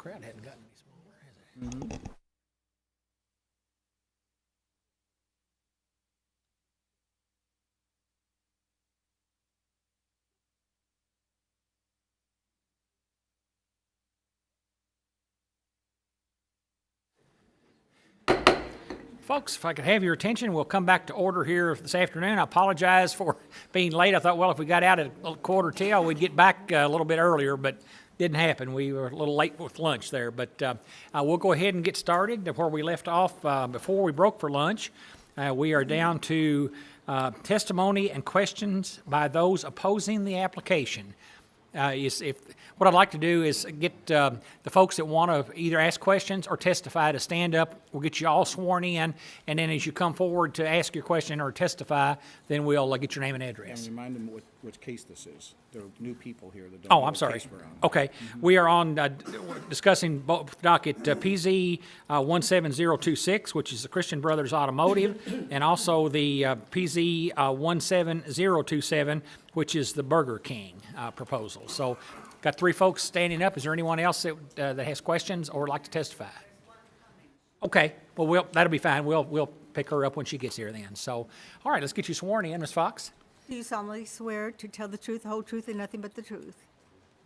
crowd hadn't gotten any smaller, has it? Folks, if I could have your attention, we'll come back to order here this afternoon. I apologize for being late. I thought, well, if we got out at 11:45, we'd get back a little bit earlier, but didn't happen. We were a little late with lunch there, but we'll go ahead and get started where we left off before we broke for lunch. We are down to testimony and questions by those opposing the application. What I'd like to do is get the folks that want to either ask questions or testify to stand up. We'll get you all sworn in, and then as you come forward to ask your question or testify, then we'll get your name and address. And remind them which case this is. There are new people here that don't Oh, know I'm what sorry. case we're on. Okay. We are on discussing docket PZ 17026, which is the Christian Brothers Automotive, and also the PZ 17027, which is the Burger King proposal. So got three folks standing up. Is there anyone else that has questions or would like to testify? Okay. Well, that'll be fine. We'll pick her up when she gets here then. So, all right, let's get you sworn in, Ms. Fox. Do you solemnly swear to tell the truth, the whole truth, and nothing but the truth?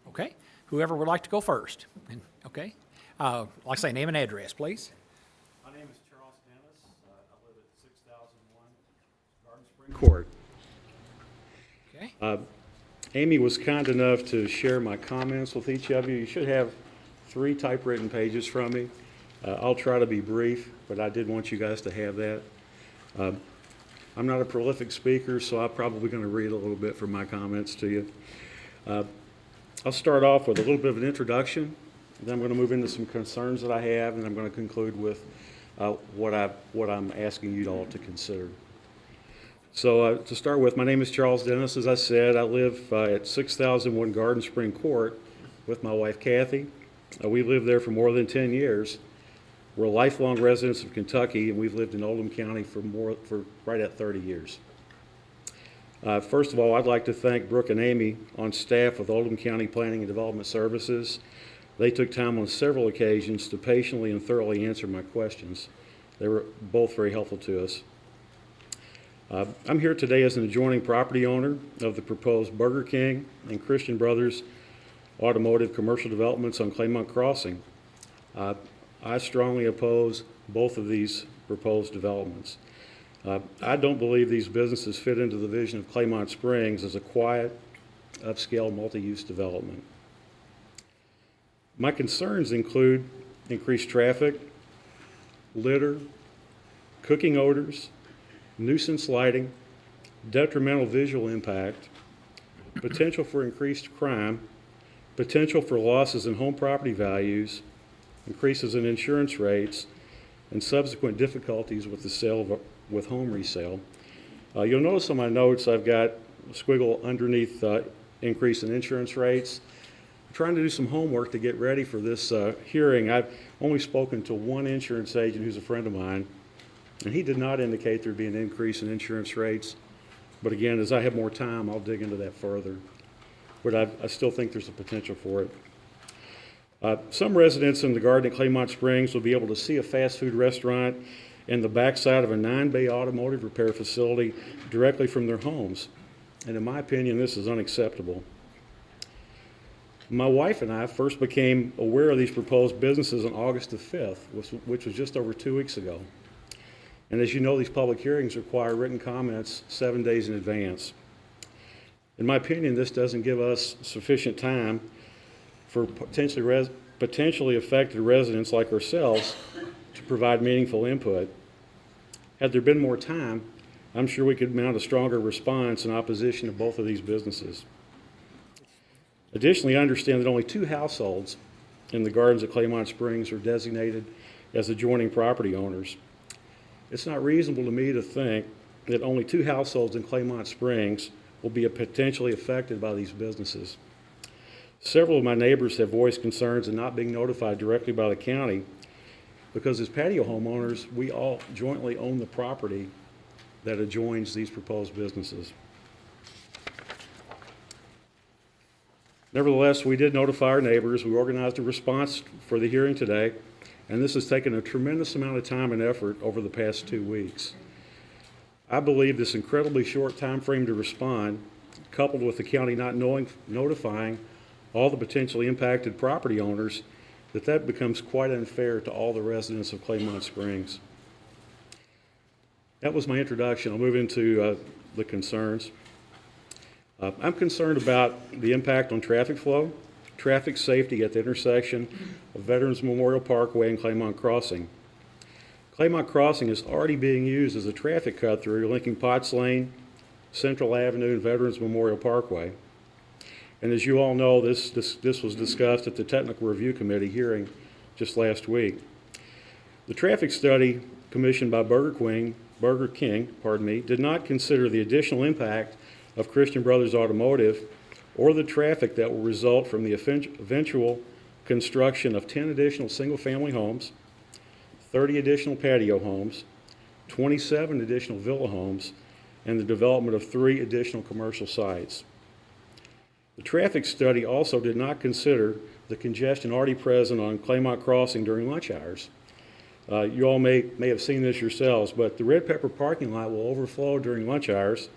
Okay. Whoever would like to go first. Okay. Like I say, name and address, please. My name is Charles Dennis. I live at 6001 Garden Spring Court. Okay. Amy was kind enough to share my comments with each of you. You should have 3 typewritten pages from me. I'll try to be brief, but I did want you guys to have that. I'm not a prolific speaker, so I'm probably going to read a little bit from my comments to you. I'll start off with a little bit of an introduction, then I'm going to move into some concerns that I have, and I'm going to conclude with what I'm asking you all to consider. So to start with, my name is Charles Dennis. As I said, I live at 6001 Garden Spring Court with my wife, Kathy. We've lived there for more than 10 years. We're lifelong residents of Kentucky, and we've lived in Oldham County for right at 30 years. First of all, I'd like to thank Brooke and Amy on staff with Oldham County Planning and Development Services. They took time on several occasions to patiently and thoroughly answer my questions. They were both very helpful to us. I'm here today as an adjoining property owner of the proposed Burger King and Christian Brothers Automotive commercial developments on Claymont Crossing. I strongly oppose both of these proposed developments. I don't believe these businesses fit into the vision of Claymont Springs as a quiet, upscale, multi-use development. My concerns include increased traffic, litter, cooking odors, nuisance lighting, detrimental visual impact, potential for increased crime, potential for losses in home property values, increases in insurance rates, and subsequent difficulties with the sale with home resale. You'll notice on my notes I've got a squiggle underneath increase in insurance rates. I'm trying to do some homework to get ready for this hearing. I've only spoken to one insurance agent who's a friend of mine, and he did not indicate there'd be an increase in insurance rates. But again, as I have more time, I'll dig into that further. But I still think there's a potential for it. Some residents in the garden at Claymont Springs will be able to see a fast food restaurant in the backside of a 9-bay automotive repair facility directly from their homes. And in my opinion, this is unacceptable. My wife and I first became aware of these proposed businesses on August the 5th, which was just over 2 weeks ago. And as you know, these public hearings require written comments 7 days in advance. In my opinion, this doesn't give us sufficient time for potentially affected residents like ourselves to provide meaningful input. Had there been more time, I'm sure we could mount a stronger response in opposition to both of these businesses. Additionally, I understand that only 2 households in the gardens at Claymont Springs are designated as adjoining property owners. It's not reasonable to me to think that only 2 households in Claymont Springs will be potentially affected by these businesses. Several of my neighbors have voiced concerns in not being notified directly by the county because as patio homeowners, we all jointly own the property that adjoins these proposed businesses. Nevertheless, we did notify our neighbors. We organized a response for the hearing today, and this has taken a tremendous amount of time and effort over the past 2 weeks. I believe this incredibly short time frame to respond, coupled with the county not notifying all the potentially impacted property owners, that becomes quite unfair to all the residents of Claymont Springs. That was my introduction. I'll move into the concerns. I'm concerned about the impact on traffic flow, traffic safety at the intersection of Veterans Memorial Parkway and Claymont Crossing. Claymont Crossing is already being used as a traffic cut-through linking Potts Lane, Central Avenue, and Veterans Memorial Parkway. And as you all know, this was discussed at the Technical Review Committee hearing just last week. The traffic study commissioned by Burger King, did not consider the additional impact of Christian Brothers Automotive or the traffic that will result from the eventual construction of 10 additional single-family homes, 30 additional patio homes, 27 additional villa homes, and the development of 3 additional commercial sites. The traffic study also did not consider the congestion already present on Claymont Crossing during lunch hours. You all may have seen this yourselves, but the Red Pepper parking lot will overflow during lunch hours,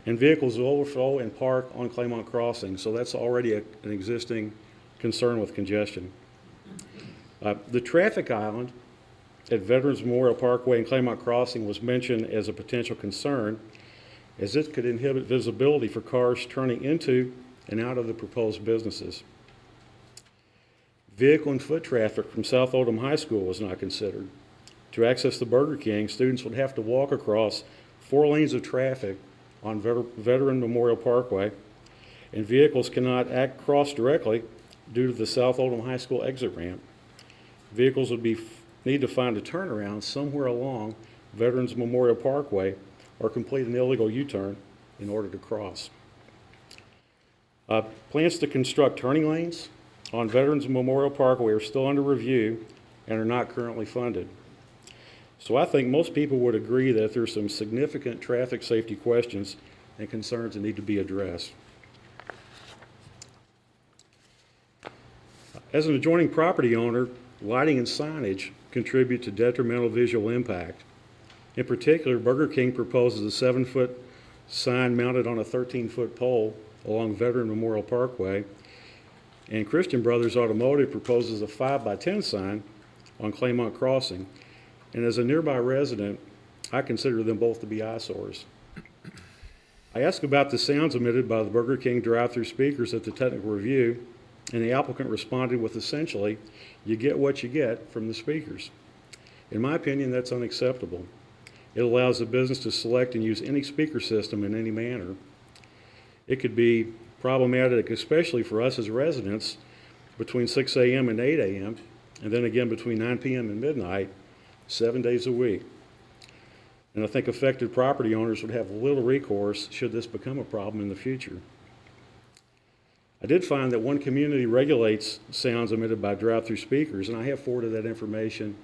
and vehicles will overflow and park on Claymont Crossing, so that's already an existing concern with congestion. The traffic island at Veterans Memorial Parkway and Claymont Crossing was mentioned as a potential concern, as it could inhibit visibility for cars turning into and out of the proposed businesses. Vehicle and foot traffic from South Oldham High School was not considered. To access the Burger King, students would have to walk across 4 lanes of traffic on Veteran Memorial Parkway, and vehicles cannot cross directly due to the South Oldham High School exit ramp. Vehicles would need to find a turnaround somewhere along Veterans Memorial Parkway or complete an illegal U-turn in order to cross. Plans to construct turning lanes on Veterans Memorial Parkway are still under review and are not currently funded. So I think most people would agree that there's some significant traffic safety questions and concerns that need to be addressed. As an adjoining property owner, lighting and signage contribute to detrimental visual impact. In particular, Burger King proposes a 7-foot sign mounted on a 13-foot pole along Veteran Memorial Parkway, and Christian Brothers Automotive proposes a 5x10 sign on Claymont Crossing. And as a nearby resident, I consider them both to be eyesores. I asked about the sounds emitted by the Burger King drive-through speakers at the technical review, and the applicant responded with essentially, "You get what you get from the speakers." In my opinion, that's unacceptable. It allows the business to select and use any speaker system in any manner. It could be problematic, especially for us as residents, between 6 a.m. and 8 a.m., and then again between 9 p.m. and midnight, 7 days a week. And I think affected property owners would have little recourse should this become a problem in the future. I did find that one community regulates sounds emitted by drive-through speakers, and I have forwarded that information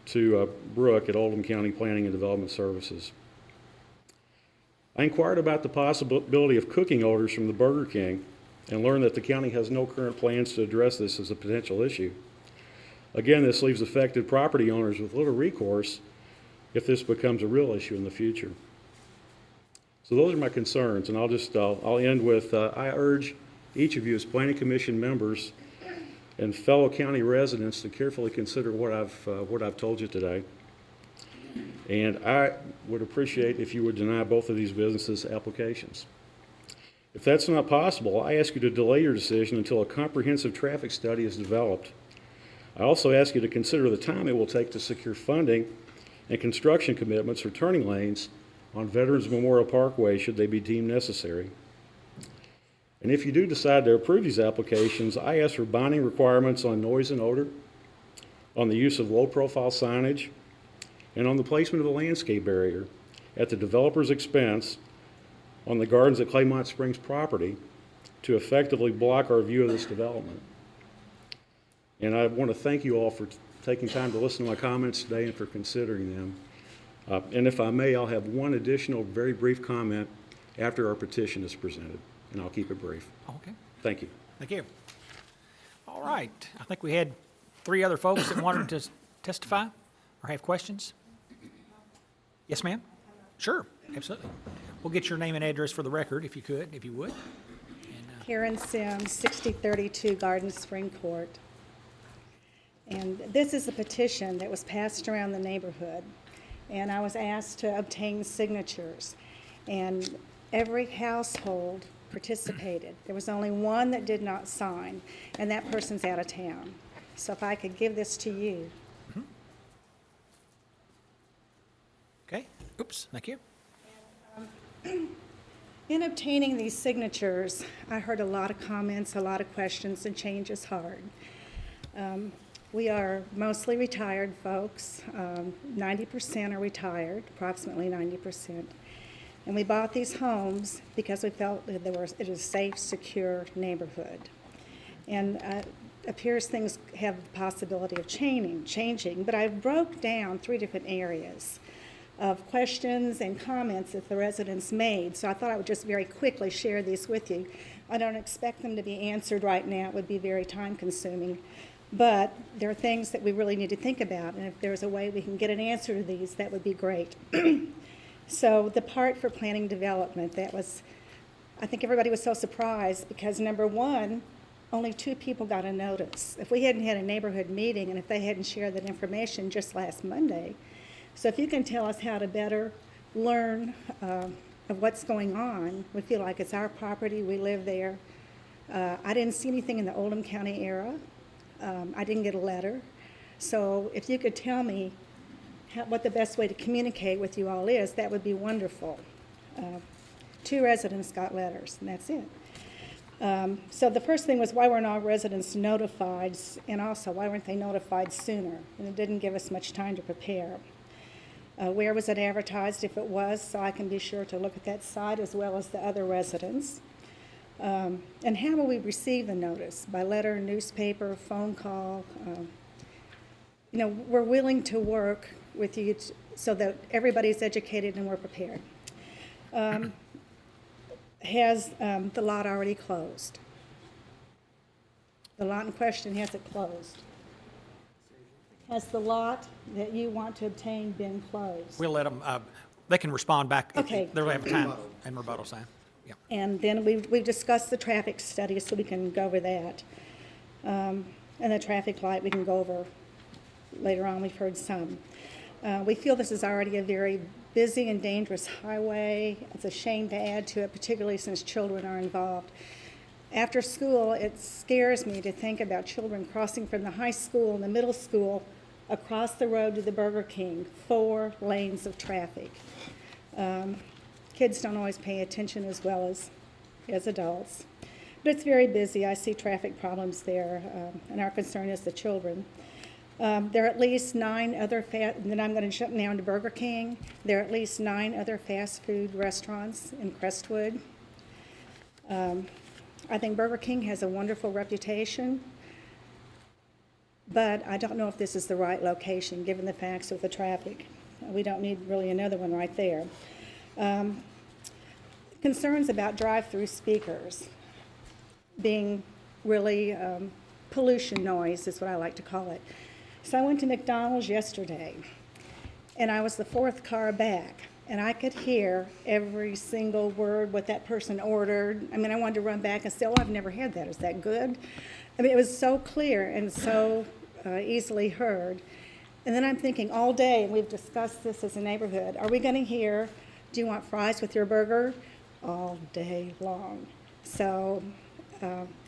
to Brooke at Oldham County Planning and Development Services. I inquired about the possibility of cooking odors from the Burger King and learned that the county has no current plans to address this as a potential issue. Again, this leaves affected property owners with little recourse if this becomes a real issue in the future. So those are my concerns, and I'll end with, I urge each of you as Planning Commission members and fellow county residents to carefully consider what I've told you today. And I would appreciate if you would deny both of these businesses' applications. If that's not possible, I ask you to delay your decision until a comprehensive traffic study is developed. I also ask you to consider the time it will take to secure funding and construction commitments for turning lanes on Veterans Memorial Parkway should they be deemed necessary. And if you do decide to approve these applications, I ask for binding requirements on noise and odor, on the use of low-profile signage, and on the placement of a landscape barrier at the developer's expense on the gardens at Claymont Springs property to effectively block our view of this development. And I want to thank you all for taking time to listen to my comments today and for considering them. And if I may, I'll have one additional very brief comment after our petition is presented, and I'll keep it brief. Okay. Thank you. Thank you. All right, I think we had 3 other folks that wanted to testify or have questions. Yes, ma'am? Sure, absolutely. We'll get your name and address for the record, if you would. Karen Sims, 6032 Garden Spring Court. And this is a petition that was passed around the neighborhood. And I was asked to obtain signatures. And every household participated. There was only one that did not sign, and that person's out of town. So if I could give this to you. Okay, oops, thank you. In obtaining these signatures, I heard a lot of comments, a lot of questions, and change is hard. We are mostly retired folks. 90% are retired, approximately 90%. And we bought these homes because we felt that it was a safe, secure neighborhood. And appears things have the possibility of changing, but I broke down 3 different areas of questions and comments that the residents made. So I thought I would just very quickly share these with you. I don't expect them to be answered right now. It would be very time consuming. But there are things that we really need to think about. And if there's a way we can get an answer to these, that would be great. So the part for planning development, I think everybody was so surprised because number one, only 2 people got a notice. If we hadn't had a neighborhood meeting and if they hadn't shared that information just last Monday, so if you can tell us how to better learn of what's going on, we feel like it's our property, we live there. I didn't see anything in the Oldham County area. I didn't get a letter. So if you could tell me what the best way to communicate with you all is, that would be wonderful. 2 residents got letters, and that's it. So the first thing was, why weren't all residents notified, and also why weren't they notified sooner? And it didn't give us much time to prepare. Where was it advertised, if it was, so I can be sure to look at that site as well as the other residents. And how will we receive the notice? By letter, newspaper, phone call? We're willing to work with you so that everybody's educated and we're prepared. Has the lot already closed? The lot in question, has it closed? Has the lot that you want to obtain been closed? We'll let them, they can respond back. Okay. They'll have time and rebuttal time. Yeah. And then we've discussed the traffic study, so we can go over that. And the traffic light we can go over later on. We've heard some. We feel this is already a very busy and dangerous highway. It's a shame to add to it, particularly since children are involved. After school, it scares me to think about children crossing from the high school and the middle school across the road to the Burger King, 4 lanes of traffic. Kids don't always pay attention as well as adults. But it's very busy. I see traffic problems there, and our concern is the children. There are at least 9 other, then I'm going to jump now into Burger King. There are at least 9 other fast food restaurants in Crestwood. I think Burger King has a wonderful reputation, but I don't know if this is the right location, given the facts of the traffic. We don't need really another one right there. Concerns about drive-through speakers being really pollution noise is what I like to call it. So I went to McDonald's yesterday, and I was the 4th car back, and I could hear every single word what that person ordered. I mean, I wanted to run back and say, oh, I've never had that. Is that good? I mean, it was so clear and so easily heard. And then I'm thinking all day, and we've discussed this as a neighborhood, are we going to hear, do you want fries with your burger? All day long. So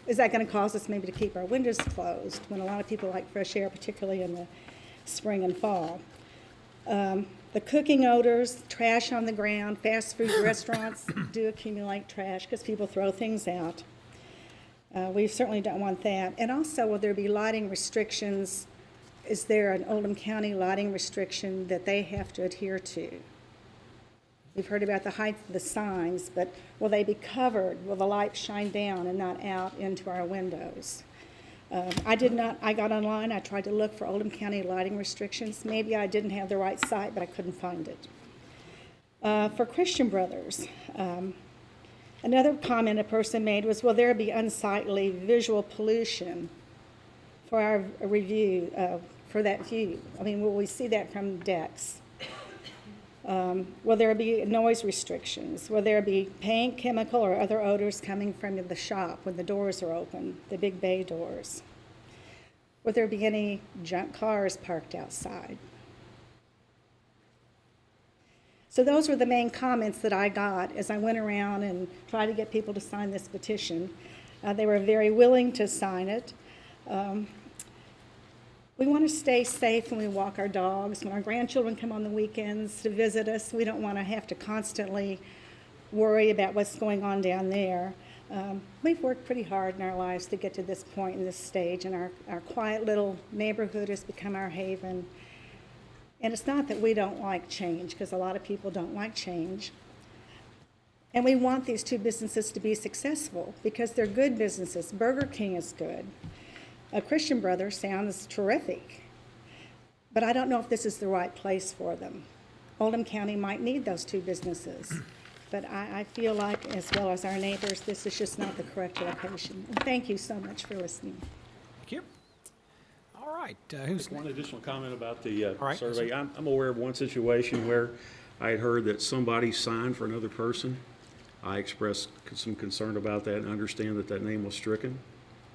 is that going to cause us maybe to keep our windows closed when a lot of people like fresh air, particularly in the spring and fall? The cooking odors, trash on the ground, fast food restaurants do accumulate trash because people throw things out. We certainly don't want that. And also, will there be lighting restrictions? Is there an Oldham County lighting restriction that they have to adhere to? We've heard about the height of the signs, but will they be covered? Will the light shine down and not out into our windows? I got online, I tried to look for Oldham County lighting restrictions. Maybe I didn't have the right site, but I couldn't find it. For Christian Brothers, Another comment a person made was, will there be unsightly visual pollution for our review, for that view? I mean, will we see that from decks? Will there be noise restrictions? Will there be paint, chemical, or other odors coming from the shop when the doors are open, the big bay doors? Will there be any junk cars parked outside? So those were the main comments that I got as I went around and tried to get people to sign this petition. They were very willing to sign it. We want to stay safe when we walk our dogs. When our grandchildren come on the weekends to visit us, we don't want to have to constantly worry about what's going on down there. We've worked pretty hard in our lives to get to this point in this stage, and our quiet little neighborhood has become our haven. And it's not that we don't like change, because a lot of people don't like change. And we want these two businesses to be successful because they're good businesses. Burger King is good. A Christian Brothers sounds terrific, but I don't know if this is the right place for them. Oldham County might need those two businesses, but I feel like, as well as our neighbors, this is just not the correct location. And thank you so much for listening. Thank you. All right, who's, One additional comment about the All right. survey. I'm aware of one situation where I had heard that somebody signed for another person. I expressed some concern about that and understand that that name was stricken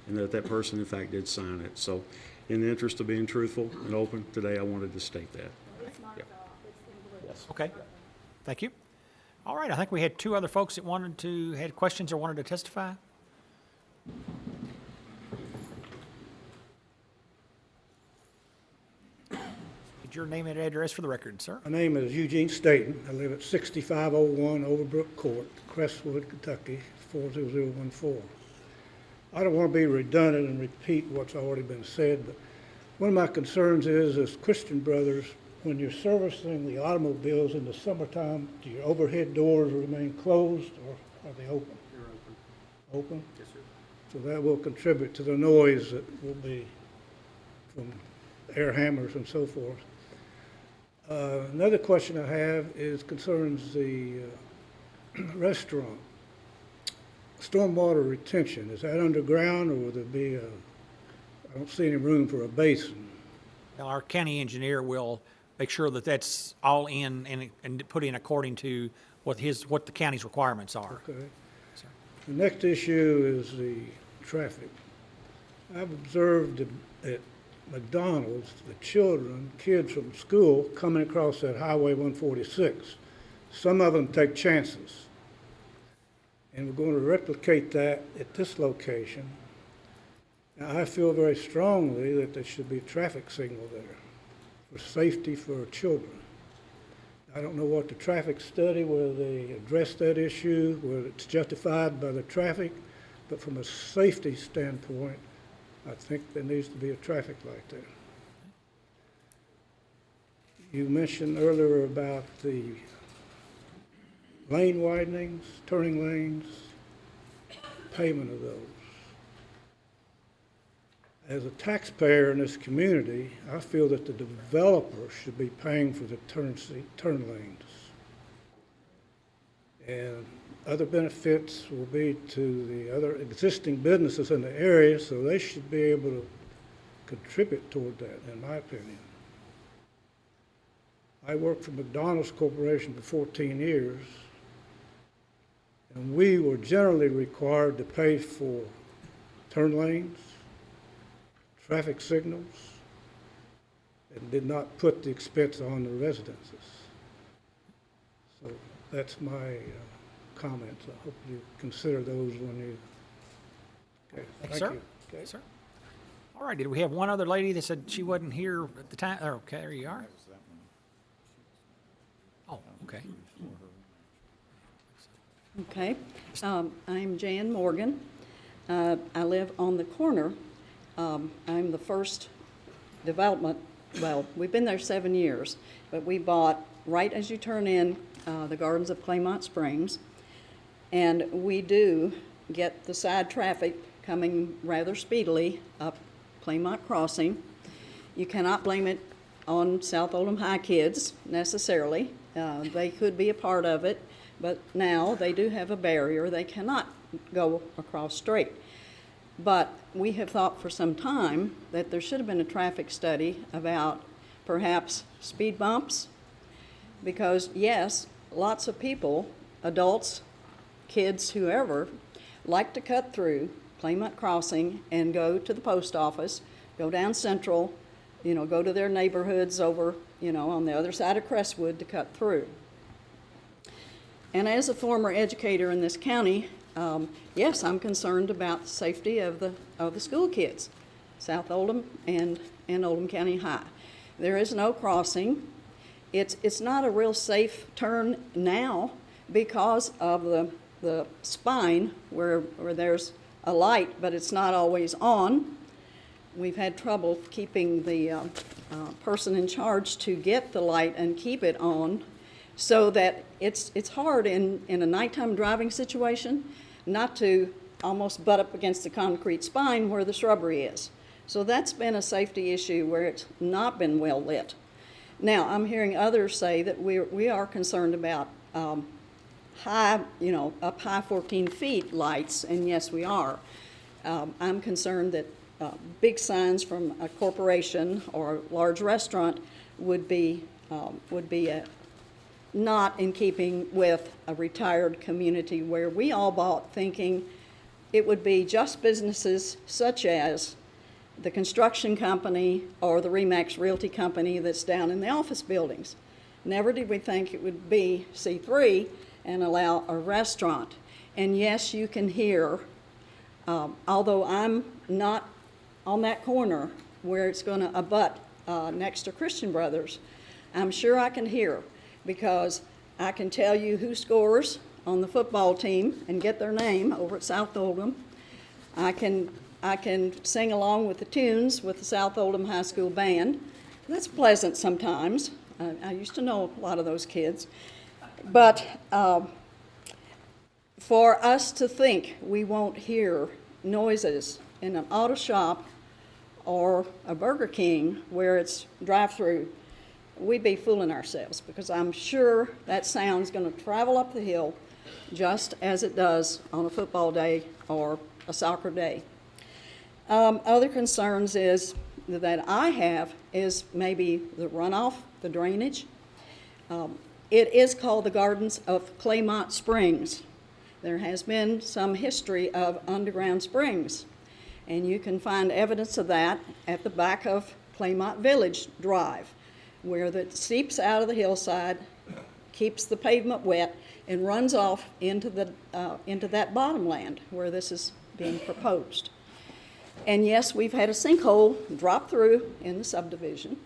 and that that person, in fact, did sign it. So in the interest of being truthful and open, today I wanted to state that. Yes. okay, thank you. All right, I think we had two other folks that had questions or wanted to testify. Get your name and address for the record, sir. My name is Eugene Staton. I live at 6501 Overbrook Court, Crestwood, Kentucky, 40014. I don't want to be redundant and repeat what's already been said, but one of my concerns is, as Christian Brothers, when you're servicing the automobiles in the summertime, do your overhead doors remain closed or are they open? They're open. Open? Yes, sir. So that will contribute to the noise that will be from air hammers and so forth. Another question I have concerns the restaurant. Stormwater retention, is that underground or will there be I don't see any room for a basin. Now, our county engineer will make sure that that's all in and put in according to what the county's requirements are. Okay. The next issue is the traffic. I've observed at McDonald's, the kids from school coming across that Highway 146. Some of them take chances. And we're going to replicate that at this location. Now, I feel very strongly that there should be a traffic signal there for safety for our children. I don't know what the traffic study, whether they address that issue, whether it's justified by the traffic, but from a safety standpoint, I think there needs to be a traffic light there. You mentioned earlier about the lane widenings, turning lanes, payment of those. As a taxpayer in this community, I feel that the developer should be paying for the turn lanes. And other benefits will be to the other existing businesses in the area, so they should be able to contribute toward that, in my opinion. I worked for McDonald's Corporation for 14 years, and we were generally required to pay for turn lanes, traffic signals, and did not put the expense on the residences. So that's my comments. I hope you consider those when you, okay, Thank you, thank sir. you. Okay. Yes, sir. All right, did we have one other lady that said she wasn't here at the time? Oh, okay, there you are. Oh, okay. Okay, I'm Jan Morgan. I live on the corner. I'm the first development, well, we've been there 7 years, but we bought right as you turn in the Gardens of Claymont Springs. And we do get the side traffic coming rather speedily up Claymont Crossing. You cannot blame it on South Oldham High kids necessarily. They could be a part of it, but now they do have a barrier. They cannot go across straight. But we have thought for some time that there should have been a traffic study about perhaps speed bumps, because yes, lots of people, adults, kids, whoever, like to cut through Claymont Crossing and go to the post office, go down Central, go to their neighborhoods over, on the other side of Crestwood to cut through. And as a former educator in this county, yes, I'm concerned about the safety of the school kids, South Oldham and Oldham County High. There is no crossing. It's not a real safe turn now because of the spine where there's a light, but it's not always on. We've had trouble keeping the person in charge to get the light and keep it on, so that it's hard in a nighttime driving situation not to almost butt up against the concrete spine where the shrubbery is. So that's been a safety issue where it's not been well lit. Now, I'm hearing others say that we are concerned about high, up high 14 feet lights, and yes, we are. I'm concerned that big signs from a corporation or a large restaurant would be not in keeping with a retired community where we all bought thinking it would be just businesses such as the construction company or the Remax Realty Company that's down in the office buildings. Never did we think it would be C3 and allow a restaurant. And yes, you can hear, although I'm not on that corner where it's going to abut next to Christian Brothers, I'm sure I can hear, because I can tell you who scores on the football team and get their name over at South Oldham. I can sing along with the tunes with the South Oldham High School band. That's pleasant sometimes. I used to know a lot of those kids. But for us to think we won't hear noises in an auto shop or a Burger King where it's drive-through, we'd be fooling ourselves, because I'm sure that sound's going to travel up the hill just as it does on a football day or a soccer day. Other concerns that I have is maybe the runoff, the drainage. It is called the Gardens of Claymont Springs. There has been some history of underground springs, and you can find evidence of that at the back of Claymont Village Drive, where it seeps out of the hillside, keeps the pavement wet, and runs off into that bottomland where this is being proposed. And yes, we've had a sinkhole drop through in the subdivision,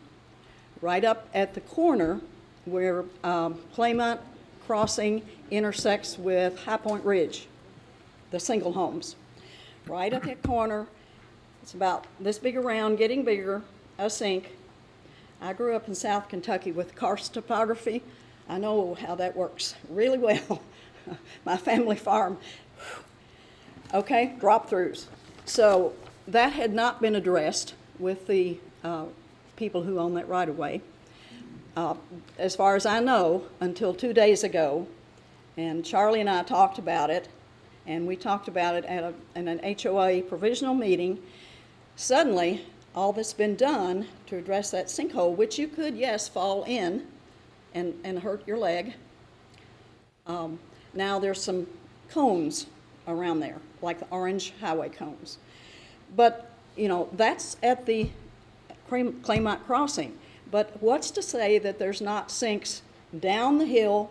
right up at the corner where Claymont Crossing intersects with High Point Ridge, the single homes. Right at that corner, it's about this big around, getting bigger, a sink. I grew up in South Kentucky with karst topography. I know how that works really well. My family farm. Okay, drop-throughs. So that had not been addressed with the people who own that right-of-way. As far as I know, until 2 days ago, and Charlie and I talked about it, and we talked about it at an HOA provisional meeting. Suddenly, all that's been done to address that sinkhole, which you could, yes, fall in and hurt your leg. Now there's some cones around there, like the orange highway cones. But, that's at the Claymont Crossing. But what's to say that there's not sinks down the hill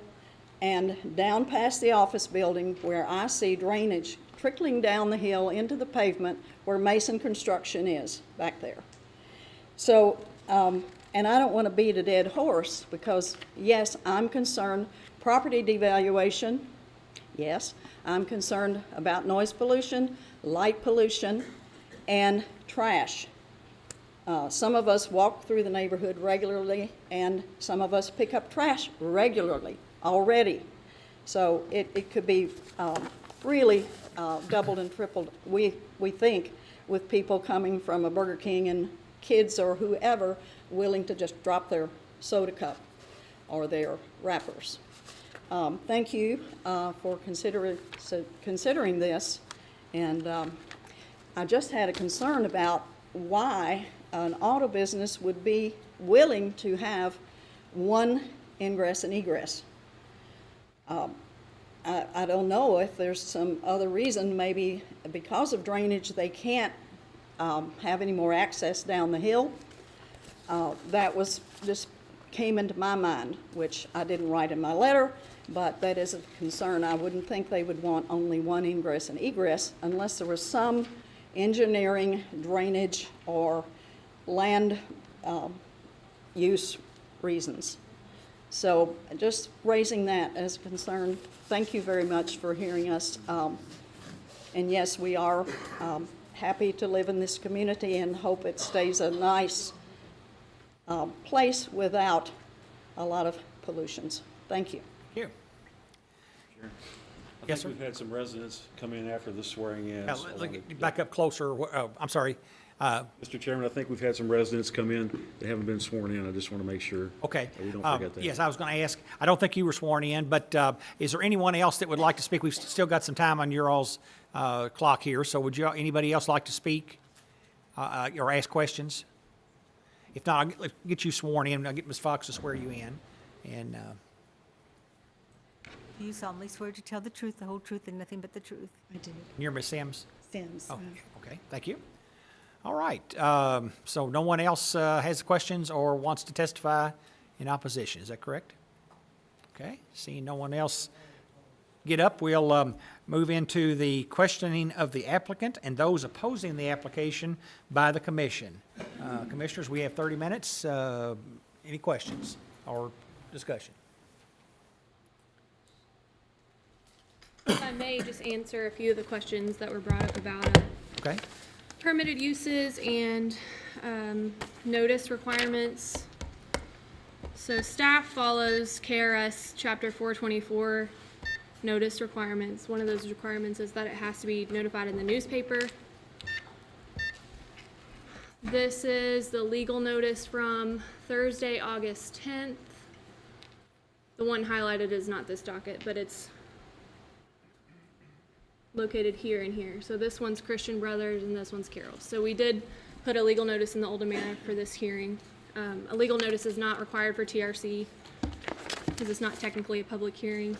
and down past the office building where I see drainage trickling down the hill into the pavement where Mason Construction is back there. So, and I don't want to beat a dead horse, because yes, I'm concerned property devaluation. Yes, I'm concerned about noise pollution, light pollution, and trash. Some of us walk through the neighborhood regularly, and some of us pick up trash regularly already. So it could be really doubled and tripled, we think, with people coming from a Burger King and kids or whoever willing to just drop their soda cup or their wrappers. thank you for considering this. And I just had a concern about why an auto business would be willing to have one ingress and egress. I don't know if there's some other reason, maybe because of drainage, they can't have any more access down the hill. That was just came into my mind, which I didn't write in my letter, but that is a concern. I wouldn't think they would want only one ingress and egress unless there was some engineering, drainage, or land use reasons. So just raising that as a concern. Thank you very much for hearing us. And yes, we are happy to live in this community and hope it stays a nice place without a lot of pollutions. Thank you. Here. I Yes, think sir. we've had some residents come in after the swearing in. so I wanted- Back up closer. I'm sorry. Mr. Chairman, I think we've had some residents come in that haven't been sworn in. I just want to make sure Okay. that we don't forget that. Yes, I was going to ask, I don't think you were sworn in, but is there anyone else that would like to speak? We've still got some time on your all's clock here, so would anybody else like to speak or ask questions? If not, I'll get you sworn in. I'll get Ms. Fox to swear you in. And Do you solemnly swear to tell the truth, the whole truth, and nothing but the truth? I do. you're Ms. Sims? Sims. Oh, okay, thank you. All right, so no one else has questions or wants to testify in opposition, is that correct? Okay, seeing no one else get up, we'll move into the questioning of the applicant and those opposing the application by the commission. Commissioners, we have 30 minutes. Any questions or discussion? If I may just answer a few of the questions that were brought up about Okay, permitted uses and notice requirements. So staff follows KRS Chapter 424 notice requirements. One of those requirements is that it has to be notified in the newspaper. This is the legal notice from Thursday, August 10th. The one highlighted is not this docket, but it's located here and here. So this one's Christian Brothers and this one's Carroll. So we did put a legal notice in the Oldham Manor for this hearing. A legal notice is not required for TRC because it's not technically a public hearing.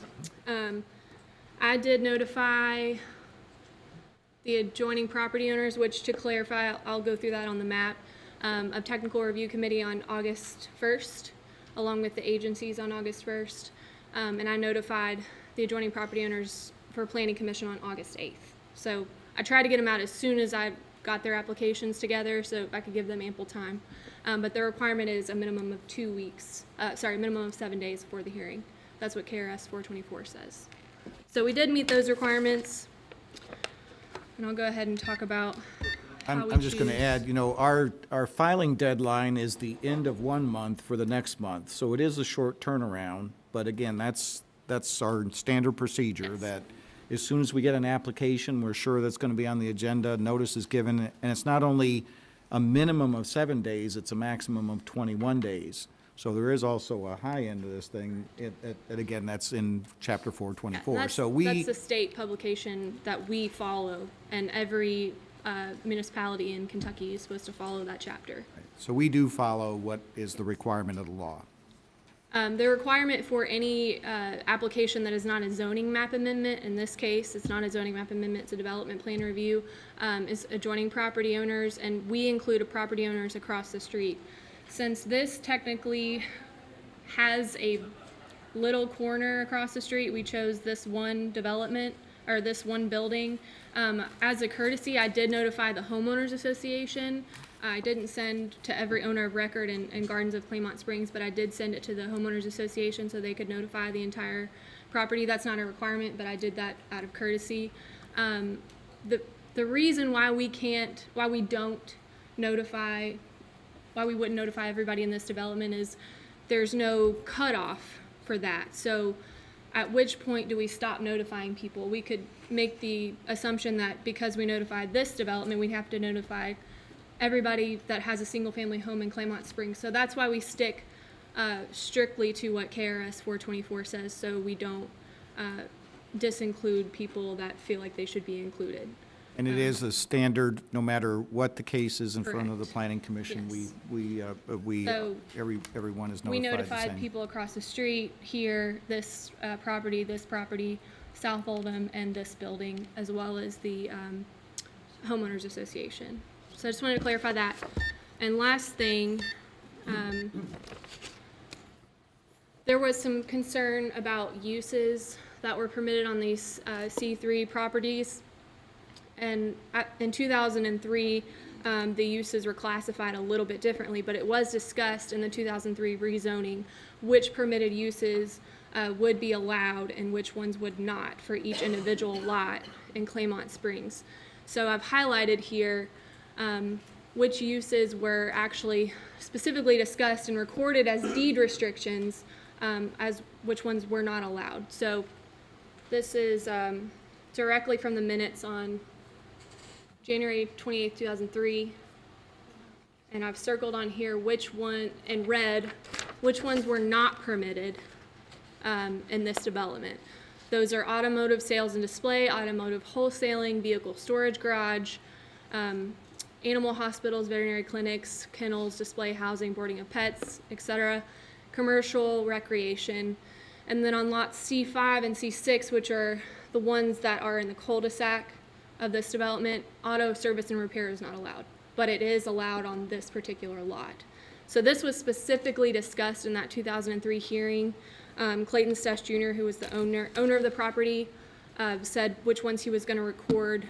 I did notify the adjoining property owners, which to clarify, I'll go through that on the map, of technical review committee on August 1st, along with the agencies on August 1st. And I notified the adjoining property owners for Planning Commission on August 8th. So I tried to get them out as soon as I got their applications together so I could give them ample time. But the requirement is a minimum of 2 weeks, minimum of 7 days before the hearing. That's what KRS 424 says. So we did meet those requirements. And I'll go ahead and talk about how we I'm just going to choose. add, you know, our filing deadline is the end of 1 month for the next month. So it is a short turnaround, but again, that's our standard procedure, that as soon as we get an application, we're sure that's going to be on the agenda, notice is given, and it's not only a minimum of 7 days, it's a maximum of 21 days. So there is also a high end of this thing, and again, that's in Chapter 424. That's the state publication that we follow, and every municipality in Kentucky is supposed to follow that chapter. So we do follow what is the requirement of the law. The requirement for any application that is not a zoning map amendment, in this case, it's not a zoning map amendment, it's a development plan review, is adjoining property owners, and we include property owners across the street. Since this technically has a little corner across the street, we chose this one development, or this one building. As a courtesy, I did notify the homeowners association. I didn't send to every owner of record in Gardens of Claymont Springs, but I did send it to the homeowners association so they could notify the entire property. That's not a requirement, but I did that out of courtesy. The reason why we wouldn't notify everybody in this development is there's no cutoff for that. So at which point do we stop notifying people? We could make the assumption that because we notified this development, we'd have to notify everybody that has a single family home in Claymont Springs. So that's why we stick strictly to what KRS 424 says, so we don't disinclude people that feel like they should be included. And it is a standard, no matter what the case is in front of the Correct. planning commission, Yes. everyone is We notified the notified same. people across the street, here, this property, South Oldham, and this building, as well as the homeowners association. So I just wanted to clarify that. And last thing, there was some concern about uses that were permitted on these C3 properties. And in 2003, the uses were classified a little bit differently, but it was discussed in the 2003 rezoning which permitted uses would be allowed and which ones would not for each individual lot in Claymont Springs. So I've highlighted here which uses were actually specifically discussed and recorded as deed restrictions, as which ones were not allowed. So this is directly from the minutes on January 28th, 2003. And I've circled on here which one, in red, which ones were not permitted in this development. Those are automotive sales and display, automotive wholesaling, vehicle storage garage, animal hospitals, veterinary clinics, kennels, display housing, boarding of pets, etc., commercial, recreation. And then on lots C5 and C6, which are the ones that are in the cul-de-sac of this development, auto service and repair is not allowed, but it is allowed on this particular lot. So this was specifically discussed in that 2003 hearing. Clayton Stess Jr., who was the owner of the property, said which ones he was going to record,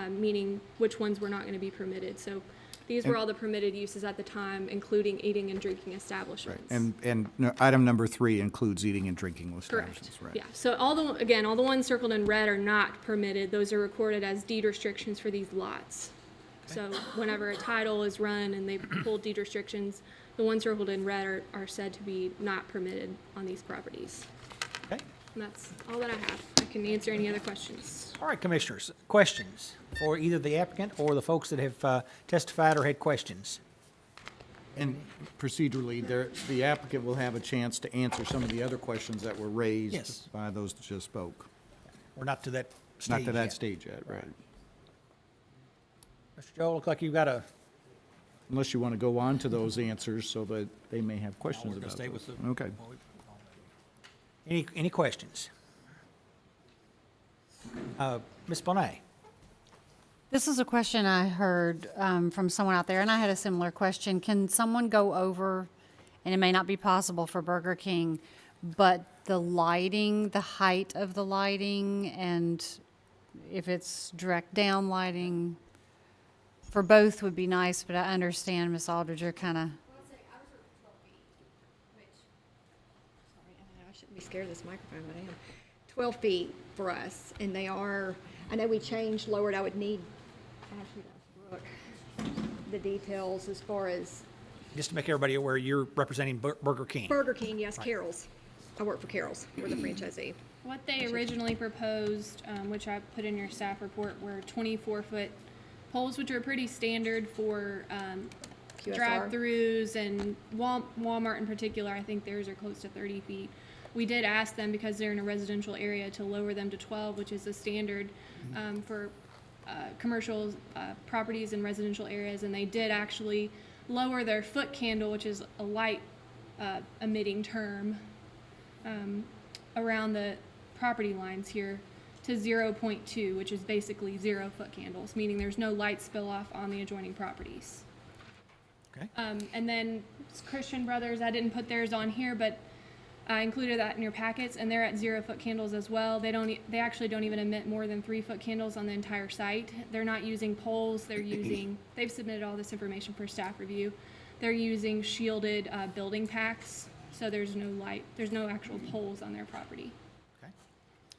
meaning which ones were not going to be permitted. So these were all the permitted uses at the time, including eating and drinking establishments. And item number 3 includes eating and drinking establishments, right? Yeah, so all the ones circled in red are not permitted. Those are recorded as deed restrictions for these lots. So whenever a title is run and they pull deed restrictions, the ones circled in red are said to be not permitted on these properties. Okay. And that's all that I have. I can answer any other questions. All right, commissioners, questions for either the applicant or the folks that have testified or had questions? And procedurally, the applicant will have a chance to answer some of the other questions that were raised Yes. by those that just spoke. We're not to that stage Not to that yet. stage yet, right? Mr. Joe, look like you've got a, Unless you want to go on to those answers so that they may have questions we're gonna about stay those. with the. Okay. Any questions? Ms. Plannnig? This is a question I heard from someone out there, and I had a similar question. Can someone go over, and it may not be possible for Burger King, but the lighting, the height of the lighting, and if it's direct down lighting, for both would be nice, but I understand, Ms. Aldridge, you're kind of, I shouldn't be scared of this microphone, but I am. 12 feet for us, and they are, I know we changed, lowered, I would need, actually, look, the details as far as Just to make everybody aware, you're representing Burger King. Burger King, yes, Carol's. I work for Carol's, we're the franchisee. What they originally proposed, which I put in your staff report, were 24-foot poles, which are pretty standard for QSR. drive-throughs and Walmart in particular. I think theirs are close to 30 feet. We did ask them, because they're in a residential area, to lower them to 12, which is the standard for commercial properties in residential areas, and they did actually lower their foot candle, which is a light emitting term, around the property lines here to 0.2, which is basically 0 foot candles, meaning there's no light spill off on the adjoining properties. Okay. And then Christian Brothers, I didn't put theirs on here, but I included that in your packets, and they're at 0 foot candles as well. They actually don't even emit more than 3 foot candles on the entire site. They're not using poles. They've submitted all this information for staff review. They're using shielded building packs, so there's no actual poles on their property.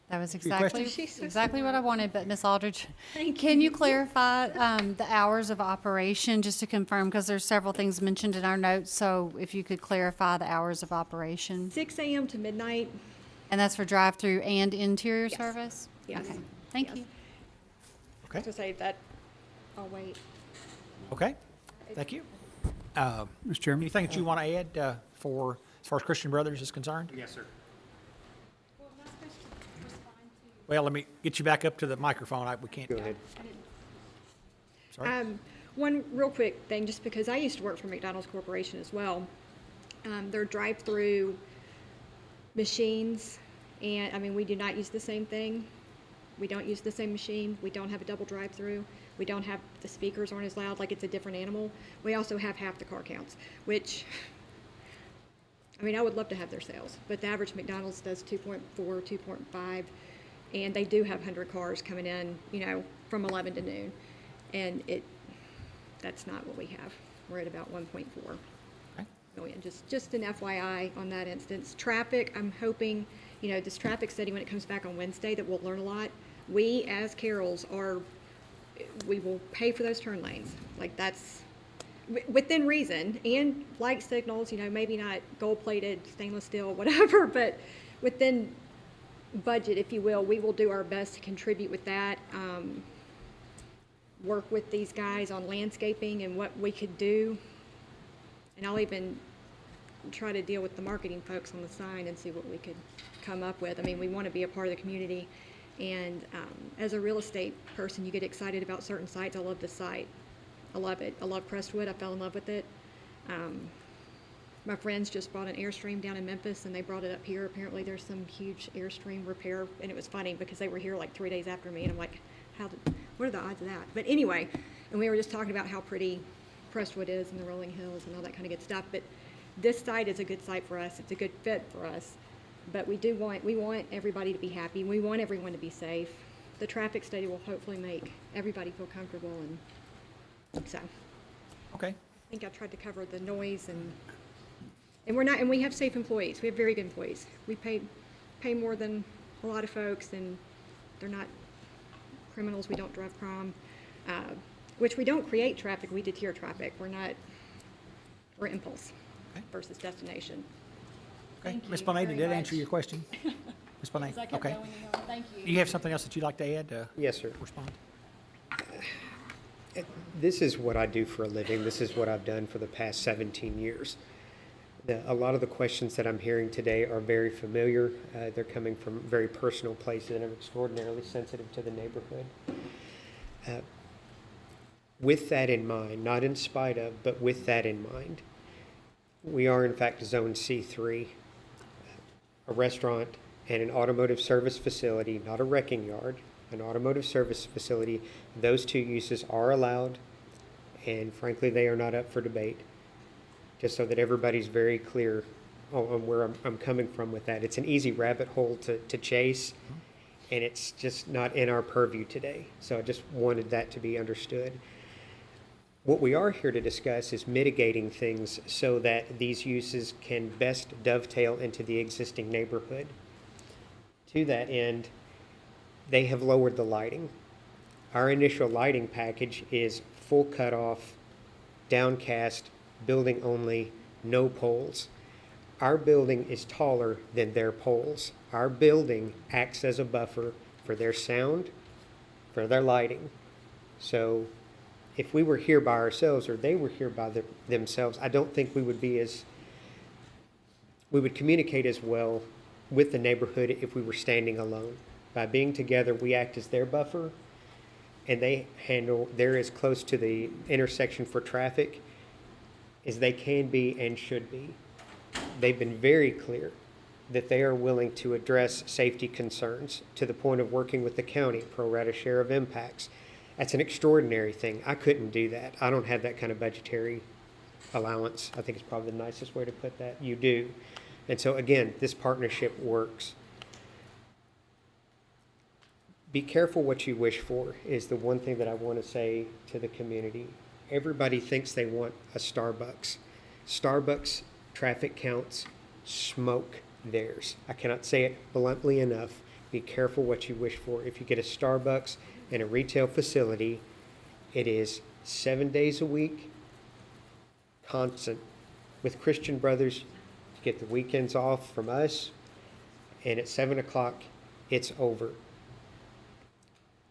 that was Your exactly, question? exactly what I wanted, but Ms. Aldridge, can you clarify the hours of operation, just to confirm, because there's several things mentioned in our notes, so if you could clarify the hours of operation? 6 a.m. to midnight, And that's for drive-through and interior Yes. service? Yes. Okay, thank Yes. you. Okay. to say that, I'll wait. Okay. Thank you. Mr. Chairman? Anything that you want to add, for, as far as Christian Brothers is concerned? Yes, sir. Well, let me get you back up to the microphone. We can't. Go ahead. Sorry. One real quick thing, just because I used to work for McDonald's Corporation as well. Their drive-through machines, and I mean, we do not use the same thing. We don't use the same machine. We don't have a double drive-through. We don't have, the speakers aren't as loud, like it's a different animal. We also have half the car counts, which, I mean, I would love to have their sales, but the average McDonald's does 2.4, 2.5, and they do have 100 cars coming in, you know, from 11 to noon. And that's not what we have. We're at about 1.4 million. Just an FYI on that instance. Traffic, I'm hoping, you know, this traffic study, when it comes back on Wednesday, that we'll learn a lot. We, as Carrolls, we will pay for those turn lanes. Like, that's within reason, and light signals, you know, maybe not gold-plated stainless steel, whatever, but within budget, if you will, we will do our best to contribute with that. Work with these guys on landscaping and what we could do. And I'll even try to deal with the marketing folks on the sign and see what we could come up with. I mean, we want to be a part of the community. And as a real estate person, you get excited about certain sites. I love this site. I love it. I love Crestwood. I fell in love with it. My friends just bought an Airstream down in Memphis, and they brought it up here. Apparently there's some huge Airstream repair, and it was funny because they were here like 3 days after me, and I'm like, what are the odds of that? But anyway, and we were just talking about how pretty Crestwood is and the rolling hills and all that kind of good stuff. But this site is a good site for us. It's a good fit for us. But we want everybody to be happy. We want everyone to be safe. The traffic study will hopefully make everybody feel comfortable, and so. Okay. I think I tried to cover the noise and we have safe employees. We have very good employees. We pay more than a lot of folks, and they're not criminals. We don't drive crime, which we don't create traffic. We deter traffic. We're impulse versus destination. Okay. Ms. Plannnig, did that answer your question? Ms. Plannnig? Okay. Thank Do you have something else that you'd like to add? Yes, sir. Respond? This is what I do for a living. This is what I've done for the past 17 years. A lot of the questions that I'm hearing today are very familiar. They're coming from very personal places, and I'm extraordinarily sensitive to the neighborhood. With that in mind, not in spite of, but with that in mind, we are in fact Zone C3, a restaurant and an automotive service facility, not a wrecking yard, an automotive service facility. Those two uses are allowed, and frankly, they are not up for debate. Just so that everybody's very clear on where I'm coming from with that. It's an easy rabbit hole to chase, and it's just not in our purview today. So I just wanted that to be understood. What we are here to discuss is mitigating things so that these uses can best dovetail into the existing neighborhood. To that end, they have lowered the lighting. Our initial lighting package is full cutoff, downcast, building only, no poles. Our building is taller than their poles. Our building acts as a buffer for their sound, for their lighting. So if we were here by ourselves or they were here by themselves, I don't think we would communicate as well with the neighborhood if we were standing alone. By being together, we act as their buffer, and they're as close to the intersection for traffic as they can be and should be. They've been very clear that they are willing to address safety concerns to the point of working with the county, pro rata share of impacts. That's an extraordinary thing. I couldn't do that. I don't have that kind of budgetary allowance. I think it's probably the nicest way to put that. You do. And so again, this partnership works. Be careful what you wish for is the one thing that I want to say to the community. Everybody thinks they want a Starbucks. Starbucks traffic counts smoke theirs. I cannot say it bluntly enough. Be careful what you wish for. If you get a Starbucks in a retail facility, it is 7 days a week, constant. With Christian Brothers, you get the weekends off from us, and at 7 o'clock, it's over.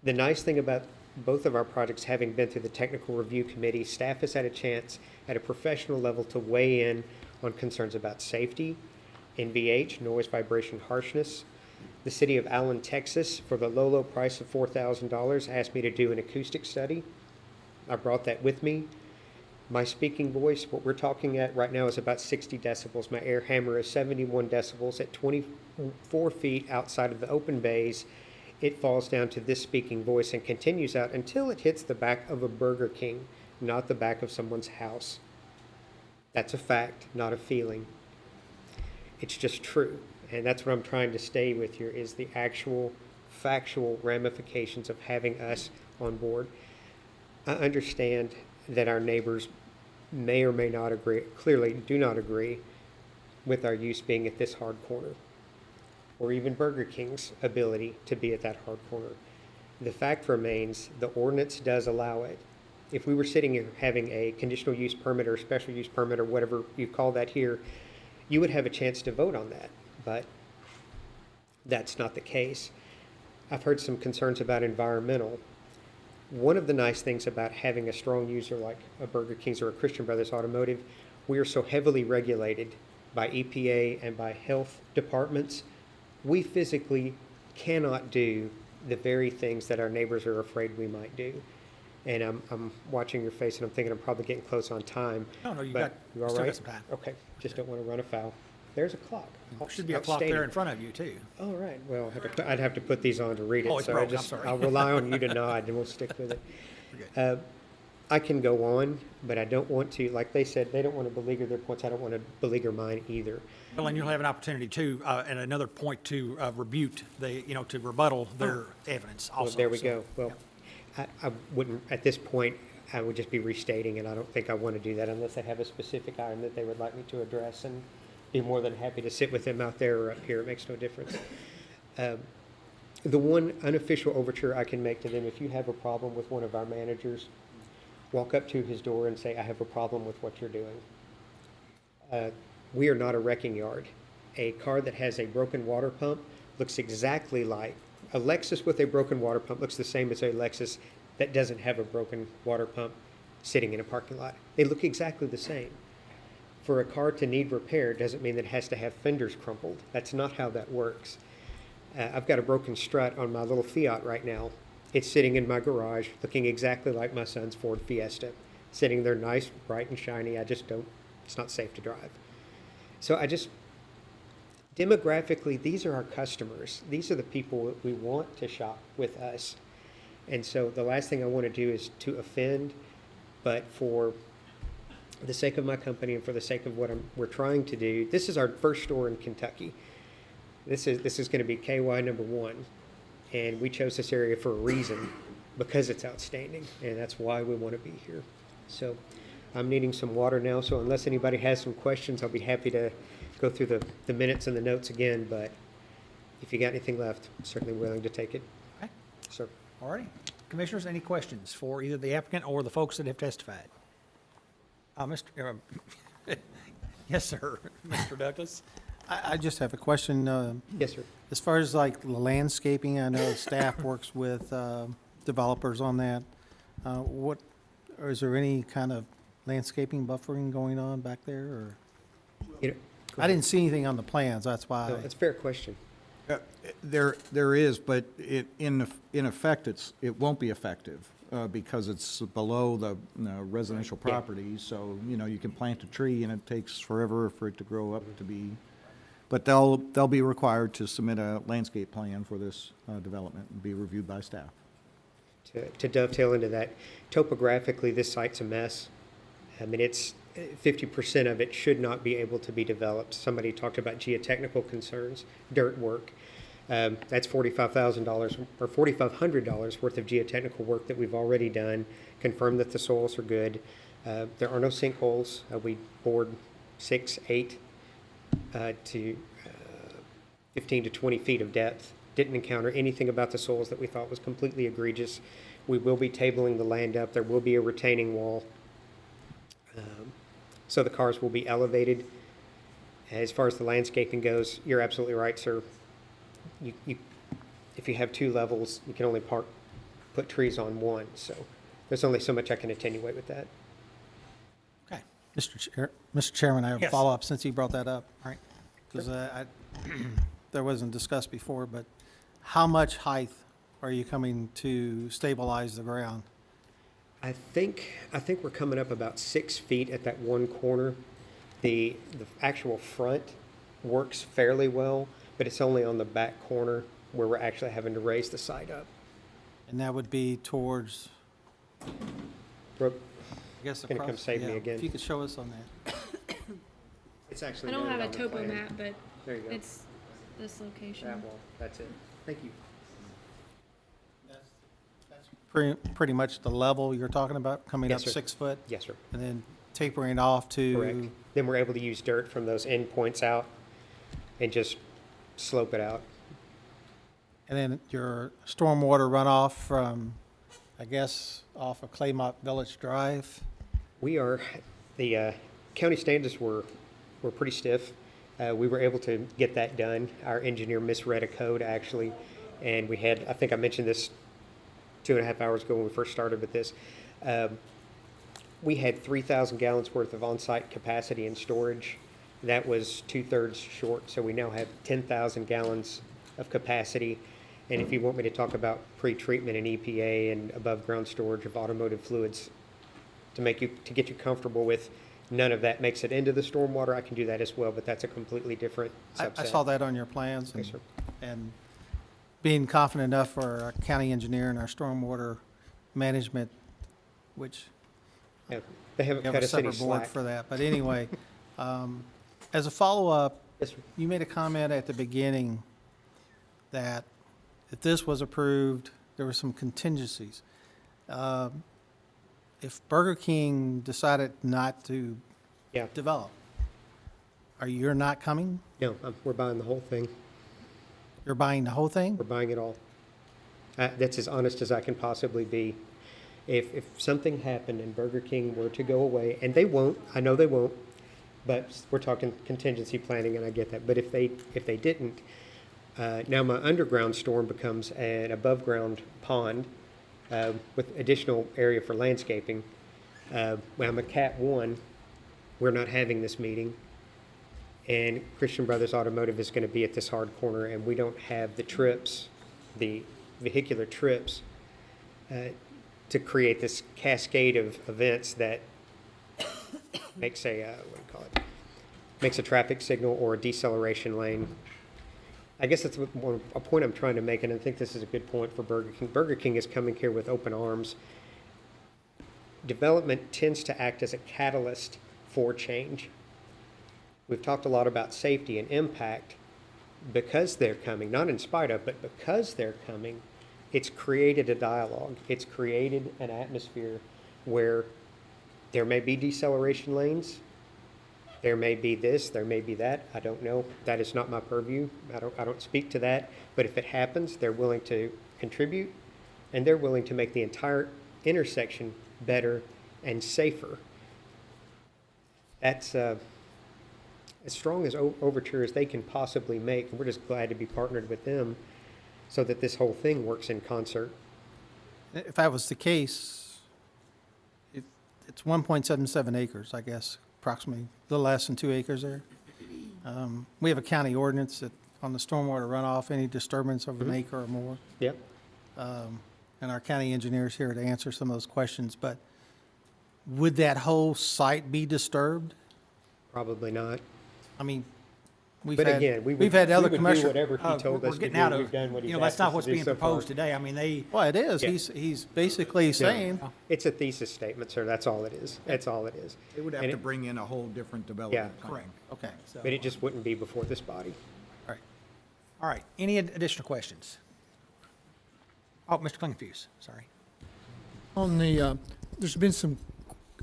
The nice thing about both of our projects having been through the technical review committee, staff has had a chance at a professional level to weigh in on concerns about safety, NVH, noise, vibration, harshness. The city of Allen, Texas, for the low price of $4,000, asked me to do an acoustic study. I brought that with me. My speaking voice, what we're talking at right now is about 60 decibels. My air hammer is 71 decibels. At 24 feet outside of the open bays, it falls down to this speaking voice and continues out until it hits the back of a Burger King, not the back of someone's house. That's a fact, not a feeling. It's just true. And that's what I'm trying to stay with here is the actual factual ramifications of having us on board. I understand that our neighbors may or may not agree, clearly do not agree with our use being at this hard corner, or even Burger King's ability to be at that hard corner. The fact remains, the ordinance does allow it. If we were sitting here having a conditional use permit or special use permit or whatever you call that here, you would have a chance to vote on that, but that's not the case. I've heard some concerns about environmental. One of the nice things about having a strong user like a Burger King's or a Christian Brothers Automotive, we are so heavily regulated by EPA and by health departments. We physically cannot do the very things that our neighbors are afraid we might do. And I'm watching your face and I'm thinking I'm probably getting close on time. No, you but you all still got right? some time. Okay, just don't want to run afoul. There's a clock. Should be a clock there in front of you, too. All right, well, I'd have to put these on to read it. Oh, it's so broken. I'm sorry. I'll rely on you to nod and we'll stick with it. I can go on, but I don't want to, like they said, they don't want to beleaguer their points. I don't want to beleaguer mine either. Well, and you'll have an opportunity too, and another point to rebut to rebuttal their evidence also. Well, there we So, go. Well, I wouldn't, at this point, I would just be restating, and I don't think I want to do that unless they have a specific item that they would like me to address, and be more than happy to sit with them out there or up here. It makes no difference. The one unofficial overture I can make to them, if you have a problem with one of our managers, walk up to his door and say, I have a problem with what you're doing. We are not a wrecking yard. A car that has a broken water pump looks exactly like, a Lexus with a broken water pump looks the same as a Lexus that doesn't have a broken water pump sitting in a parking lot. They look exactly the same. For a car to need repair doesn't mean that it has to have fenders crumpled. That's not how that works. I've got a broken strut on my little Fiat right now. It's sitting in my garage looking exactly like my son's Ford Fiesta, sitting there nice, bright and shiny. It's not safe to drive. So demographically, these are our customers. These are the people that we want to shop with us. And so the last thing I want to do is to offend, but for the sake of my company and for the sake of what we're trying to do, this is our first store in Kentucky. This is going to be KY number 1, and we chose this area for a reason, because it's outstanding, and that's why we want to be here. So I'm needing some water now, so unless anybody has some questions, I'll be happy to go through the minutes and the notes again, but if you got anything left, I'm certainly willing to take it. Okay. Sir. All righty. Commissioners, any questions for either the applicant or the folks that have testified? Yes, sir. Mr. Douglas? I just have a question. Yes, sir. As far as like the landscaping, I know staff works with developers on that. Or is there any kind of landscaping buffering going on back there, or? I didn't see anything on the plans, that's why. No, that's a fair question. There is, but in effect, it won't be effective because it's below the residential Yeah. property. So, you can plant a tree and it takes forever for it to grow up to be. But they'll be required to submit a landscape plan for this development and be reviewed by staff. To dovetail into that, topographically, this site's a mess. I mean, it's 50% of it should not be able to be developed. Somebody talked about geotechnical concerns, dirt work. That's $45,000 or $4,500 worth of geotechnical work that we've already done, confirmed that the soils are good. There are no sinkholes. We bored 6, 8 to 15 to 20 feet of depth. Didn't encounter anything about the soils that we thought was completely egregious. We will be tabling the land up. There will be a retaining wall. So the cars will be elevated. As far as the landscaping goes, you're absolutely right, sir. If you have 2 levels, you can only put trees on 1. So there's only so much I can attenuate with that. Okay. Mr. Chairman, I have a Yes. follow-up since you brought that up. All right. Because that wasn't discussed before, but how much height are you coming to stabilize the ground? I think we're coming up about 6 feet at that one corner. The actual front works fairly well, but it's only on the back corner where we're actually having to raise the site up. And that would be towards, Brooke, I guess, Gonna come across, save me yeah, again. If you could show us on that. it's actually. I don't have noted a on the topo plan. map, but There you go. it's this location. That wall. That's it. Thank you. Pretty much the level you're talking about, coming Yes, up sir. 6 foot? Yes, sir. And then tapering off to? Correct. Then we're able to use dirt from those end points out and just slope it out. And then your stormwater runoff from, I guess, off of Claymont Village Drive? The county standards were pretty stiff. We were able to get that done. Our engineer misread a code actually, and we had, I think I mentioned this 2.5 hours ago when we first started with this. We had 3,000 gallons worth of on-site capacity and storage. That was 2/3 short, so we now have 10,000 gallons of capacity. And if you want me to talk about pre-treatment and EPA and above-ground storage of automotive fluids to get you comfortable with none of that makes it into the stormwater, I can do that as well, but that's a completely different subset. I saw that on your plans. Yes, sir. And being confident enough for our county engineer and our stormwater management, which Yeah, they haven't we have cut a us any separate board slack. for that. But anyway, as a follow-up, Yes, sir. you made a comment at the beginning that if this was approved, there were some contingencies. If Burger King decided not to Yeah. develop, you're not coming? No, we're buying the whole thing. You're buying the whole thing? We're buying it all. That's as honest as I can possibly be. If something happened and Burger King were to go away, and they won't, I know they won't, but we're talking contingency planning, and I get that. But if they didn't, now my underground storm becomes an above-ground pond with additional area for landscaping. When I'm a Cat 1, we're not having this meeting. And Christian Brothers Automotive is going to be at this hard corner, and we don't have the trips, the vehicular trips, to create this cascade of events that makes makes a traffic signal or a deceleration lane. I guess that's a point I'm trying to make, and I think this is a good point for Burger King. Burger King is coming here with open arms. Development tends to act as a catalyst for change. We've talked a lot about safety and impact. Because they're coming, not in spite of, but because they're coming, it's created a dialogue. It's created an atmosphere where there may be deceleration lanes, there may be this, there may be that. I don't know. That is not my purview. I don't speak to that. But if it happens, they're willing to contribute, and they're willing to make the entire intersection better and safer. That's as strong as overture as they can possibly make. And we're just glad to be partnered with them so that this whole thing works in concert. If that was the case, it's 1.77 acres, I guess, approximately, a little less than 2 acres there. We have a county ordinance that on the stormwater runoff, any disturbance of an acre or more. Yep. And our county engineer's here to answer some of those questions, but would that whole site be disturbed? Probably not. I mean, we've But had, again, we've had other we would do commercial. whatever he told We're us to getting do. out We've of, done what he's that's asked not us what's to do being so far. proposed today. I mean, Well, it is. Yeah. He's basically saying, It's a thesis statement, sir. That's all it is. That's all it is. They would have And to it- bring in a whole different development plan. correct. okay, So, But it just wouldn't be before this body. all right. all right. Any additional questions? Oh, Mr. Klingfuse, sorry. On the, there's been some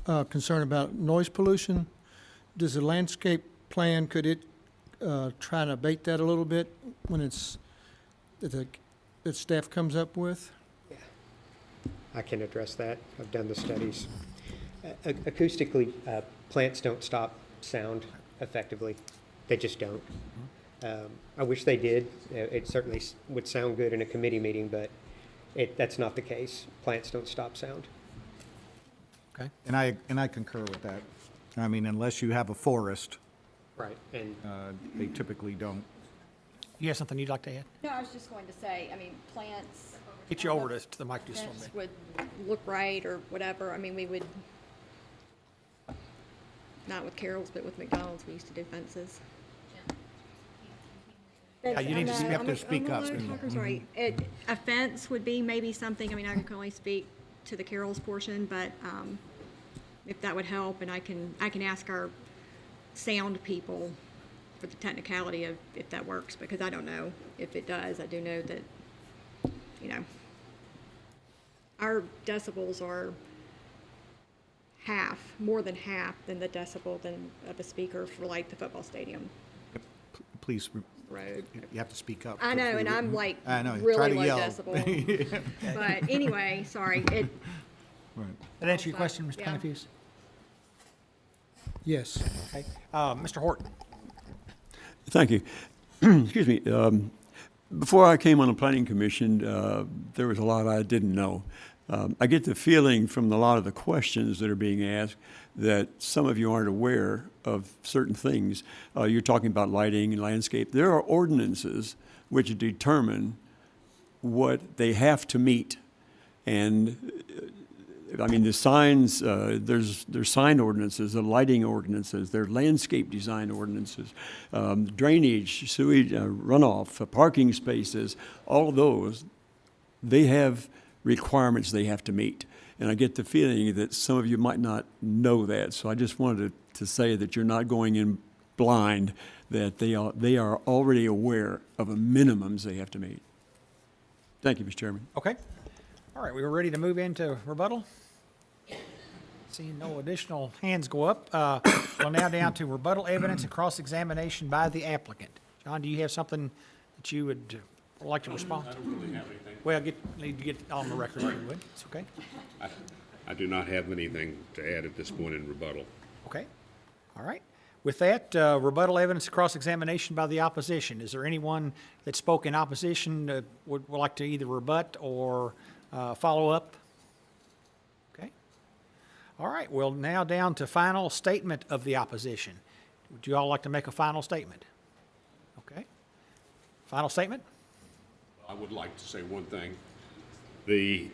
concern about noise pollution. Does the landscape plan, could it try to abate that a little bit when it's, that staff comes up with? I can address that. I've done the studies. Acoustically, plants don't stop sound effectively. They just don't. I wish they did. It certainly would sound good in a committee meeting, but that's not the case. Plants don't stop sound. Okay. And I concur with that. I mean, unless you have a forest, Right. And they typically don't. You have something you'd like to add? No, I was just going to say, I mean, plants. Get you over to the mic just a little Fence bit. would look right or whatever. I mean, we would, not with Carol's, but with McDonald's, we used to do fences. you need to I'm have a- to speak I'm a up. loud talker, sorry. A fence would be maybe something, I mean, I can only speak to the Carol's portion, but, if that would help, and I can ask our sound people for the technicality of if that works, because I don't know if it does. I do know that, you know, our decibels are more than half than the decibel of a speaker for like the football stadium Please, road. you have to speak up. I know, and I'm like I know, try really to low yell. decibel. But anyway, sorry, That answer your question, Mr. Yeah. Penderfuse? Yes. Okay. Mr. Horton? Thank you. Excuse me. Before I came on the Planning Commission, there was a lot I didn't know. I get the feeling from a lot of the questions that are being asked that some of you aren't aware of certain things. You're talking about lighting and landscape. There are ordinances which determine what they have to meet. And I mean, the signs, there's sign ordinances, the lighting ordinances, there are landscape design ordinances, drainage, sewage, runoff, parking spaces, all of those, they have requirements they have to meet. And I get the feeling that some of you might not know that. So I just wanted to say that you're not going in blind, that they are already aware of the minimums they have to meet. Thank you, Mr. Chairman. Okay. All right, we were ready to move into rebuttal. Seeing no additional hands go up, we're now down to rebuttal evidence and cross-examination by the applicant. John, do you have something that you would like to respond? I don't really have anything. Well, need to get on the record, if you would. It's okay. I do not have anything to add at this point in rebuttal. Okay. All right. With that, rebuttal evidence and cross-examination by the opposition. Is there anyone that spoke in opposition would like to either rebut or follow up? Okay. All right. Well, now down to final statement of the opposition. Would you all like to make a final statement? Okay. Final statement? I would like to say one thing. The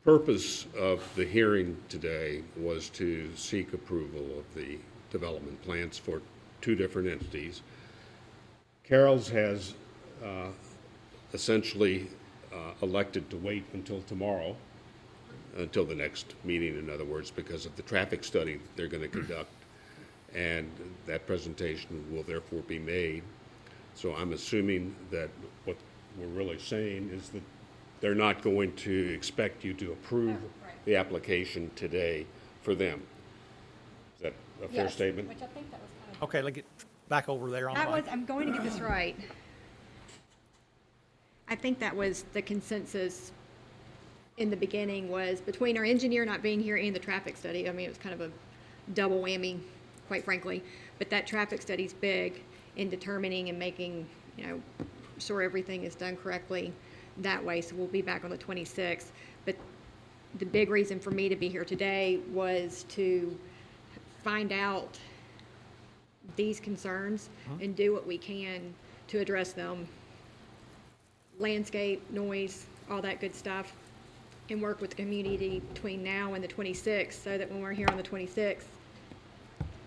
purpose of the hearing today was to seek approval of the development plans for two different entities. Carroll's has essentially elected to wait until tomorrow, until the next meeting, in other words, because of the traffic study that they're going to conduct, and that presentation will therefore be made. So I'm assuming that what we're really saying is that they're not going to expect you to approve the application today for them. Is that a fair statement? Which I think that was kind of. Okay, let's get back over there on the mic. I'm going to get this right. I think that was the consensus in the beginning, was between our engineer not being here and the traffic study. I mean, it was kind of a double whammy, quite frankly. But that traffic study's big in determining and making, sure everything is done correctly that way. So we'll be back on the 26th. But the big reason for me to be here today was to find out these concerns and do what we can to address them. Landscape, noise, all that good stuff, and work with the community between now and the 26th, so that when we're here on the 26th,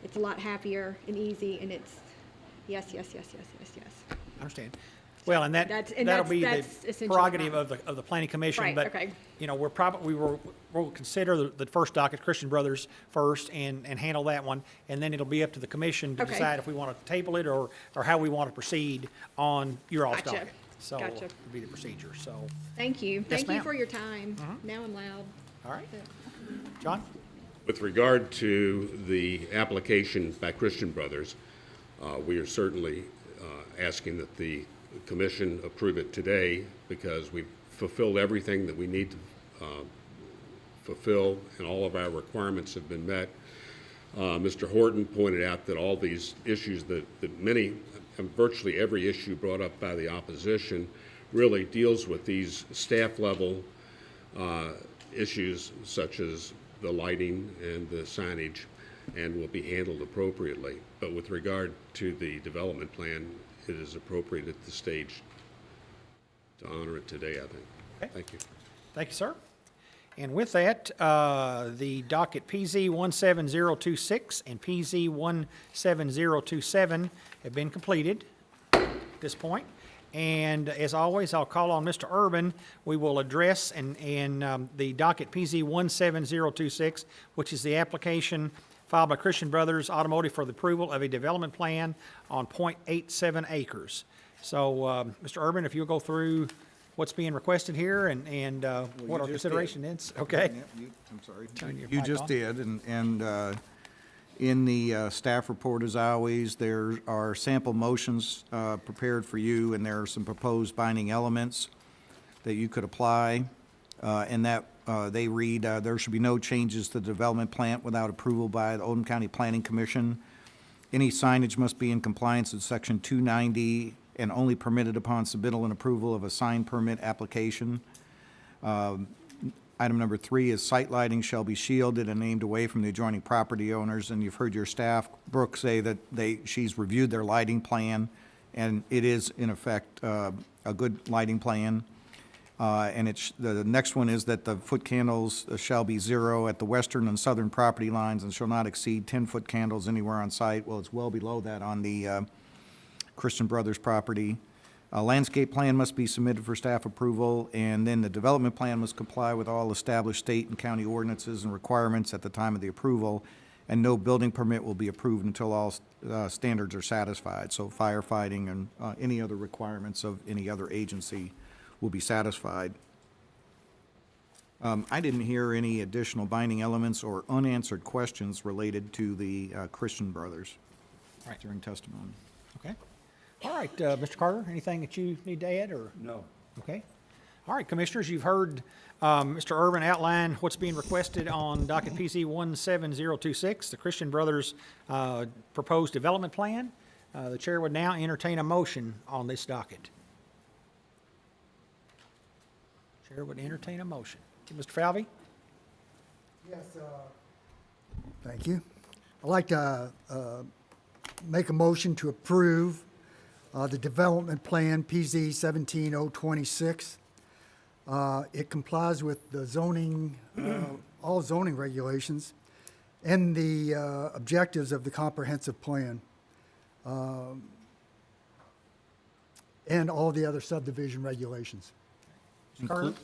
it's a lot happier and easy, and it's yes, yes, yes, yes, yes, yes. I understand. Well, and that'll be the essentially prerogative right. of the planning commission. Right, But, okay. we'll consider the first docket, Christian Brothers first, and handle that one. And then it'll be up to the commission to Okay. decide if we want to table it or how we want to proceed on your all's Gotcha. docket. So Gotcha. it'll be the procedure, so. Thank you. Thank you ma'am. for your time. Now I'm loud. All right. John? With regard to the application by Christian Brothers, we are certainly asking that the commission approve it today, because we've fulfilled everything that we need to fulfill, and all of our requirements have been met. Mr. Horton pointed out that all these issues that virtually every issue brought up by the opposition really deals with these staff level issues, such as the lighting and the signage. and will be handled appropriately. But with regard to the development plan, it is appropriate at this stage to honor it today, I think. Okay. Thank you. Thank you, sir. And with that, the docket PZ 17026 and PZ 17027 have been completed at this point. And as always, I'll call on Mr. Urban. We will address the docket PZ 17026, which is the application filed by Christian Brothers Automotive for the approval of a development plan on .87 acres. So, Mr. Urban, if you'll go through what's being requested here and what our consideration is. Okay. I'm sorry. Turn your You mic just on. did, and in the staff report, as always, there are sample motions prepared for you, and there are some proposed binding elements that you could apply, and that they read, there should be no changes to the development plan without approval by the Oldham County Planning Commission. Any signage must be in compliance with Section 290 and only permitted upon submittal and approval of a sign permit application. Item number 3 is site lighting shall be shielded and aimed away from the adjoining property owners. And you've heard your staff, Brooke, say that she's reviewed their lighting plan, and it is in effect a good lighting plan. And the next one is that the foot candles shall be 0 at the western and southern property lines and shall not exceed 10-foot candles anywhere on site. Well, it's well below that on the Christian Brothers property. A landscape plan must be submitted for staff approval, and then the development plan must comply with all established state and county ordinances and requirements at the time of the approval, and no building permit will be approved until all standards are satisfied. So firefighting and any other requirements of any other agency will be satisfied. I didn't hear any additional binding elements or unanswered questions related to the Christian Brothers Right. during testimony. Okay. All right, Mr. Carter, anything that you need to add, or? No. Okay. All right, Commissioners, you've heard Mr. Urban outline what's being requested on docket PC 17026, the Christian Brothers proposed development plan. The chair would now entertain a motion on this docket. Chair would entertain a motion. Mr. Falvey? Yes, thank you. I'd like to make a motion to approve the development plan PZ 17026. It complies with the zoning, all zoning regulations and the objectives of the comprehensive plan, and all the other subdivision regulations,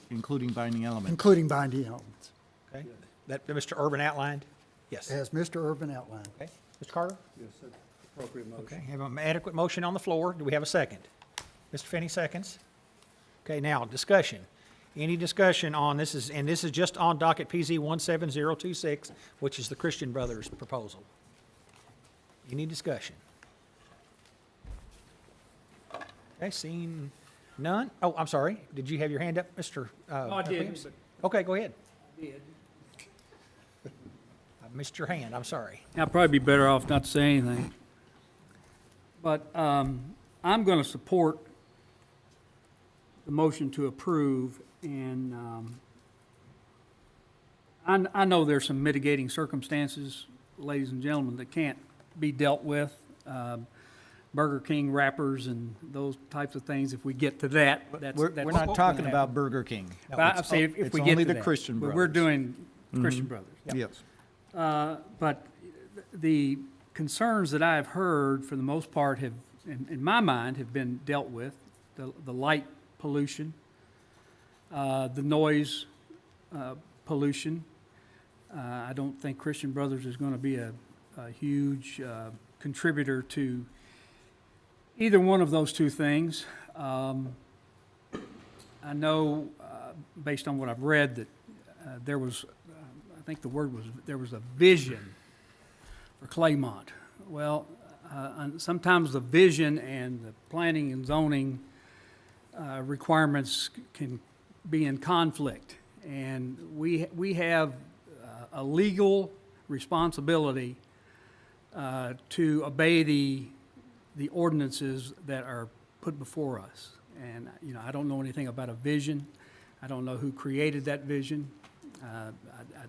Including binding elements. including binding elements, Okay. That Mr. Urban outlined? Yes. as Mr. Urban outlined. Okay. Mr. Carter? Yes, that's appropriate motion. Okay, have an adequate motion on the floor. Do we have a second? Mr. Finney seconds. Okay, now, discussion. Any discussion on this and this is just on docket PZ 17026, which is the Christian Brothers proposal. Any discussion? Okay, seeing none. Oh, I'm sorry. Did you have your hand up, Mr.? I did, Williams? but- Okay, go ahead. Did. I missed your hand. I'm sorry. I'd probably be better off not to say anything. But I'm going to support the motion to approve, and I know there's some mitigating circumstances, ladies and gentlemen, that can't be dealt with. Burger King wrappers and those types of things, if we get to that, that's We're that's not what's talking gonna about happen. Burger King. But I'm saying if we get to that. It's only the Christian But Brothers. we're doing Christian Brothers. Yes. But the concerns that I've heard, for the most part, have, in my mind, have been dealt with. The light pollution, the noise pollution. I don't think Christian Brothers is going to be a huge contributor to either one of those two things. I know, based on what I've read, that there was, I think the word was, there was a vision for Claymont. Well, and sometimes the vision and the planning and zoning requirements can be in conflict. And we have a legal responsibility to obey the ordinances that are put before us. And, you know, I don't know anything about a vision. I don't know who created that vision.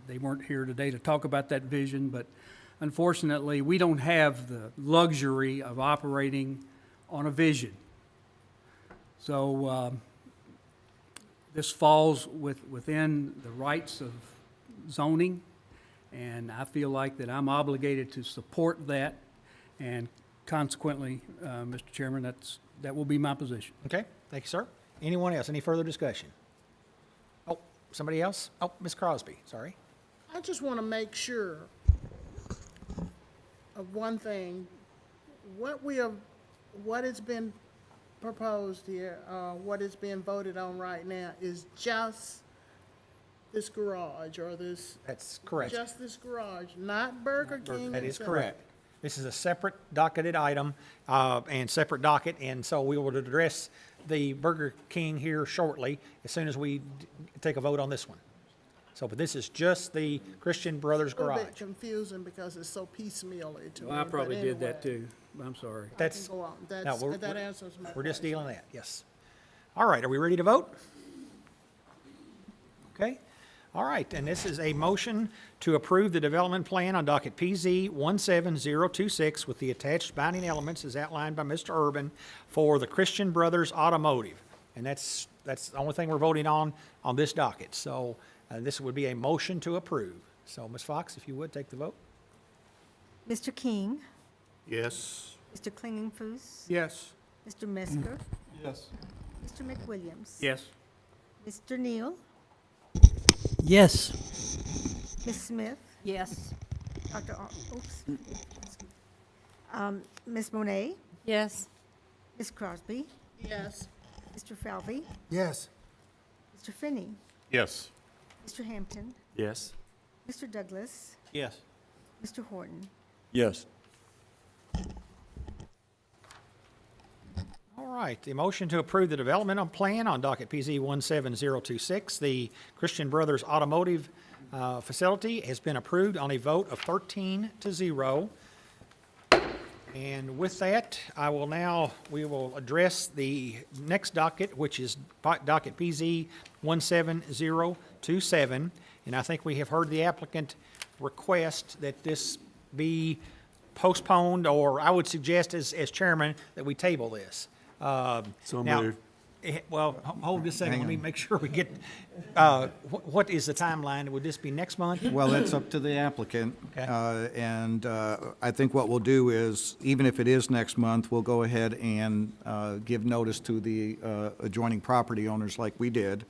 They weren't here today to talk about that vision, but unfortunately, we don't have the luxury of operating on a vision. So this falls within the rights of zoning, and I feel like that I'm obligated to support that, and consequently, Mr. Chairman, that will be my position. Okay, thank you, sir. Anyone else? Any further discussion? Oh, somebody else? Oh, Ms. Crosby, sorry. I just want to make sure of one thing. What has been proposed here, what is being voted on right now is just this garage or this, That's correct. just this garage, not Burger King. That is itself. correct. This is a separate docketed item and separate docket, and so we will address the Burger King here shortly, as soon as we take a vote on this one. So, but this is just the Christian Brothers A little Garage. bit confusing because it's so piecemeal to me. Well, I probably but did that anyway, too. I'm sorry. That's, go on. no, That's, that answers my we're just question. dealing with that, yes. All right, are we ready to vote? Okay, all right, and this is a motion to approve the development plan on docket PZ 17026 with the attached binding elements as outlined by Mr. Urban for the Christian Brothers Automotive. And that's the only thing we're voting on this docket. So this would be a motion to approve. So, Ms. Fox, if you would, take the vote. Mr. King, Yes. Mr. Klingenfuss, Yes. Mr. Mesker, Yes. Mr. McWilliams. Yes. Mr. Neal, Yes. Ms. Smith, Yes. Dr. Oops. Ms. Monet, Yes. Ms. Crosby, Yes, Mr. Falvey, Yes. Mr. Finney, Yes. Mr. Hampton, Yes. Mr. Douglas, Yes. Mr. Horton. Yes. All right, the motion to approve the developmental plan on docket PZ 17026, the Christian Brothers Automotive facility, has been approved on a vote of 13-0. And with that, we will address the next docket, which is docket PZ 17027. And I think we have heard the applicant request that this be postponed, or I would suggest as chairman that we table this. So Now, moved. well, hold this a second, Hang let me on. make sure we get, what is the timeline? Would this be next month? Well, that's up to the applicant. Okay. And I think what we'll do is, even if it is next month, we'll go ahead and give notice to the adjoining property owners like we did.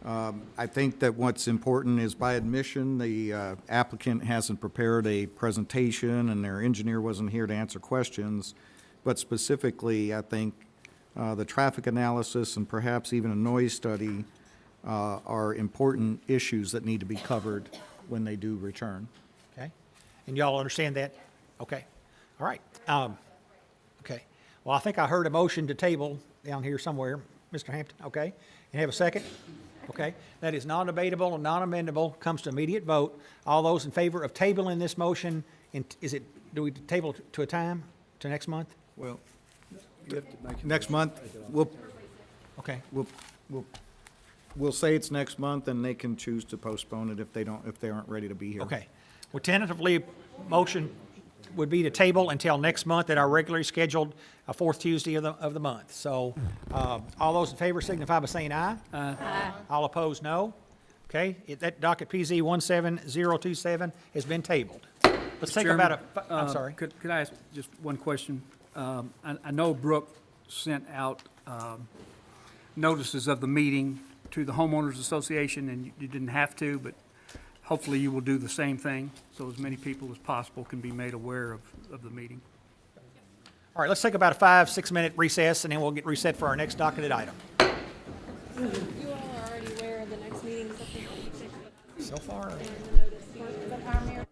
I think that what's important is, by admission, the applicant hasn't prepared a presentation and their engineer wasn't here to answer questions. But specifically, I think the traffic analysis and perhaps even a noise study are important issues that need to be covered when they do return. Okay, and y'all understand that? Okay, all right. Okay, well, I think I heard a motion to table down here somewhere, Mr. Hampton, okay? And have a second? Okay, that is non-debatable and non-amendable, comes to immediate vote. All those in favor of tabling this motion, do we table to a time, to next month? Well, next month, we'll Okay, say it's next month, and they can choose to postpone it if they aren't ready to be here. okay. Well, tentatively, motion would be to table until next month at our regularly scheduled fourth Tuesday of the month. So, all those in favor signify by saying aye. Aye. All opposed, no. Okay, that docket PZ 17027 has been tabled. Let's take Chairman, about I'm sorry. Could I ask just one question? I know Brooke sent out notices of the meeting to the homeowners association, and you didn't have to, but hopefully you will do the same thing, so as many people as possible can be made aware of the meeting. All right, let's take about a 5-6 minute recess, and then we'll get reset for our next docketed item. You all are already aware of the next meeting. So far. The notice.